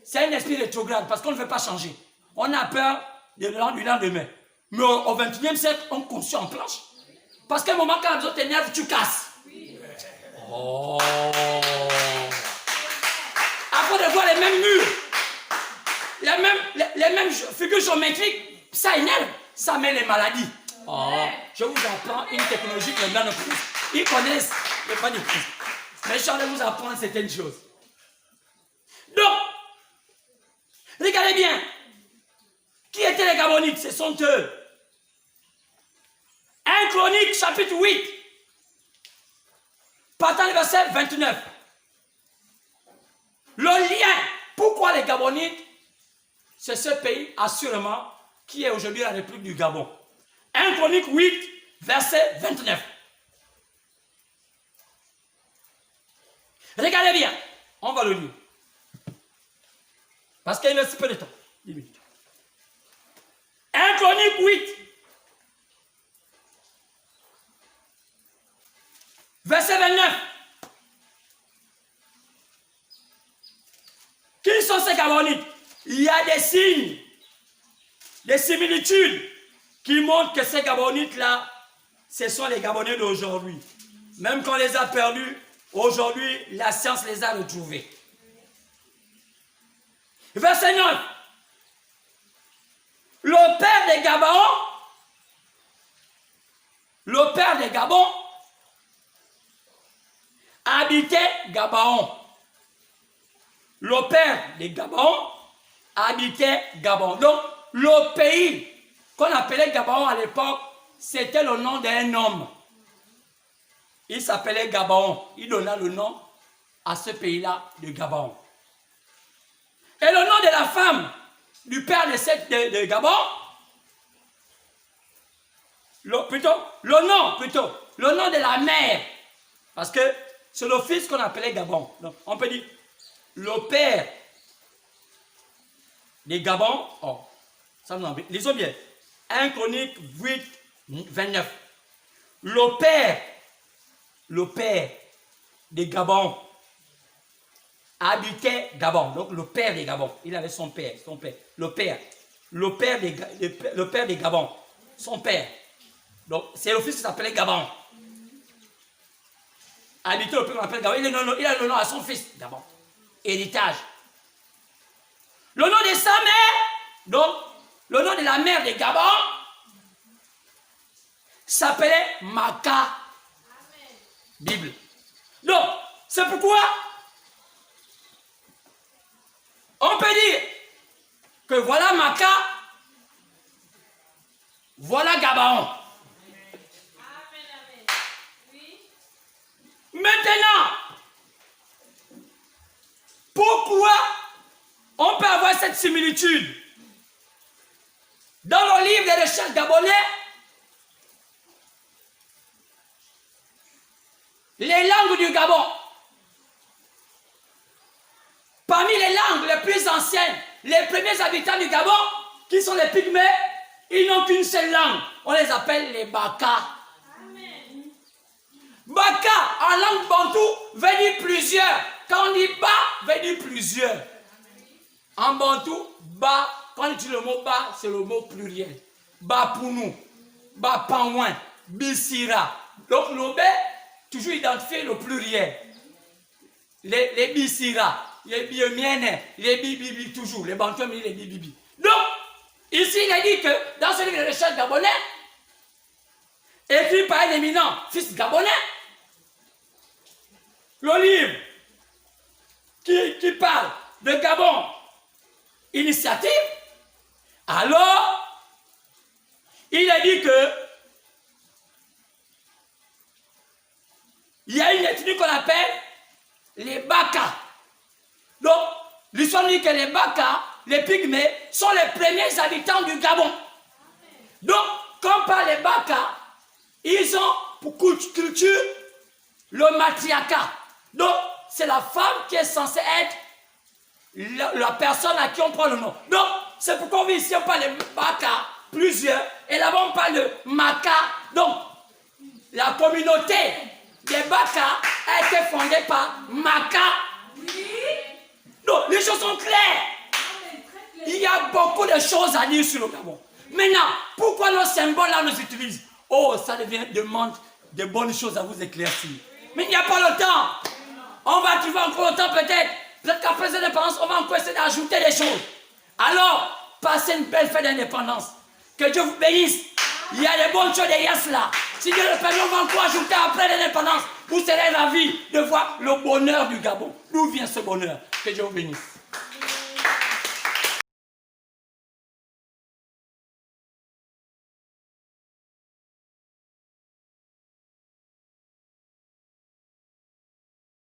c'est un esprit rétrograde parce qu'on ne veut pas changer. On a peur du lendemain. Mais au 21e siècle, on construit en planche. Parce qu'à un moment, quand les autres t'énervent, tu casses. Oh. Après de voir les mêmes murs, les mêmes figures géométriques, ça énerve, ça met les maladies. Oh. Je vous apprends une technologie que les gens ne connaissent. Ils connaissent, mais pas du tout. Mais je vais vous apprendre certaines choses. Donc, regardez bien. Qui étaient les Gabonites? Ce sont eux. 1 Chronique, chapitre 8. Partant du verset 29. Le lien. Pourquoi les Gabonites? C'est ce pays, assurément, qui est aujourd'hui la République du Gabon. 1 Chronique 8, verset 29. Regardez bien. On va le lire. Parce qu'il reste peu de temps. 10 minutes. 1 Chronique 8. Verset 29. Qui sont ces Gabonites? Il y a des signes, des similitudes qui montrent que ces Gabonites-là, ce sont les Gabonais d'aujourd'hui. Même quand on les a perdus, aujourd'hui, la science les a retrouvés. Verset 9. Le père des Gabons, habitait Gabaon. Le père des Gabons habitait Gabon. Donc, le pays qu'on appelait Gabaon à l'époque, c'était le nom d'un homme. Il s'appelait Gabaon. Il donna le nom à ce pays-là, du Gabon. Et le nom de la femme du père de Gabon, le nom de la mère, parce que c'est le fils qu'on appelait Gabon. Donc, on peut dire le père des Gabon. Oh, ça nous embête. Lisons bien. 1 Chronique 8, 29. Le père des Gabon habitait Gabon. Donc le père des Gabon, il avait son père. Le père des Gabon, son père. Donc c'est le fils qui s'appelait Gabon. Habitait le père qu'on appelle Gabon. Il a le nom à son fils, Gabon. Héritage. Le nom de sa mère, donc le nom de la mère des Gabon, s'appelait Maka. Bible. Donc, c'est pourquoi on peut dire que voilà Maka, voilà Gabon. Maintenant, pourquoi on peut avoir cette similitude? Dans le livre des recherches gabonais, les langues du Gabon, parmi les langues les plus anciennes, les premiers habitants du Gabon, qui sont les Pygmées, ils n'ont qu'une seule langue. On les appelle les Baka. Baka, en langue bantou, veut dire plusieurs. Quand on dit ba, veut dire plusieurs. En bantou, ba, quand on utilise le mot ba, c'est le mot pluriel. Ba pounou, ba panouin, bisira. Donc le B, toujours identifier le pluriel. Les bisira, les biomiennes, les bibibi, toujours. Les bantouins, les bibibi. Donc, ici, il a dit que dans ce livre de recherche gabonais, écrit par un éminent fils gabonais, le livre qui parle de Gabon Initiative, alors, il a dit que il y a une ethnie qu'on appelle les Baka. Donc, l'histoire dit que les Baka, les Pygmées, sont les premiers habitants du Gabon. Donc, quand on parle des Baka, ils ont pour culture le matriarcat. Donc, c'est la femme qui est censée être la personne à qui on prend le nom. Donc, c'est pourquoi on vit ici, on parle de Baka, plusieurs, et là-bas on parle de Maka. Donc, la communauté des Baka a été fondée par Maka. Donc, les choses sont claires. Il y a beaucoup de choses à dire sur le Gabon. Maintenant, pourquoi nos symboles-là nous utilisent? Oh, ça demande de bonnes choses à vous éclaircir. Mais il n'y a pas le temps. On va trouver encore le temps peut-être. Peut-être qu'après l'indépendance, on va encore essayer d'ajouter des choses. Alors, passez une belle fête d'indépendance. Que Dieu vous bénisse. Il y a des bonnes choses derrière cela. Si Dieu le permet, on va encore ajouter après l'indépendance. Vous serez ravis de voir le bonheur du Gabon. D'où vient ce bonheur? Que Dieu vous bénisse.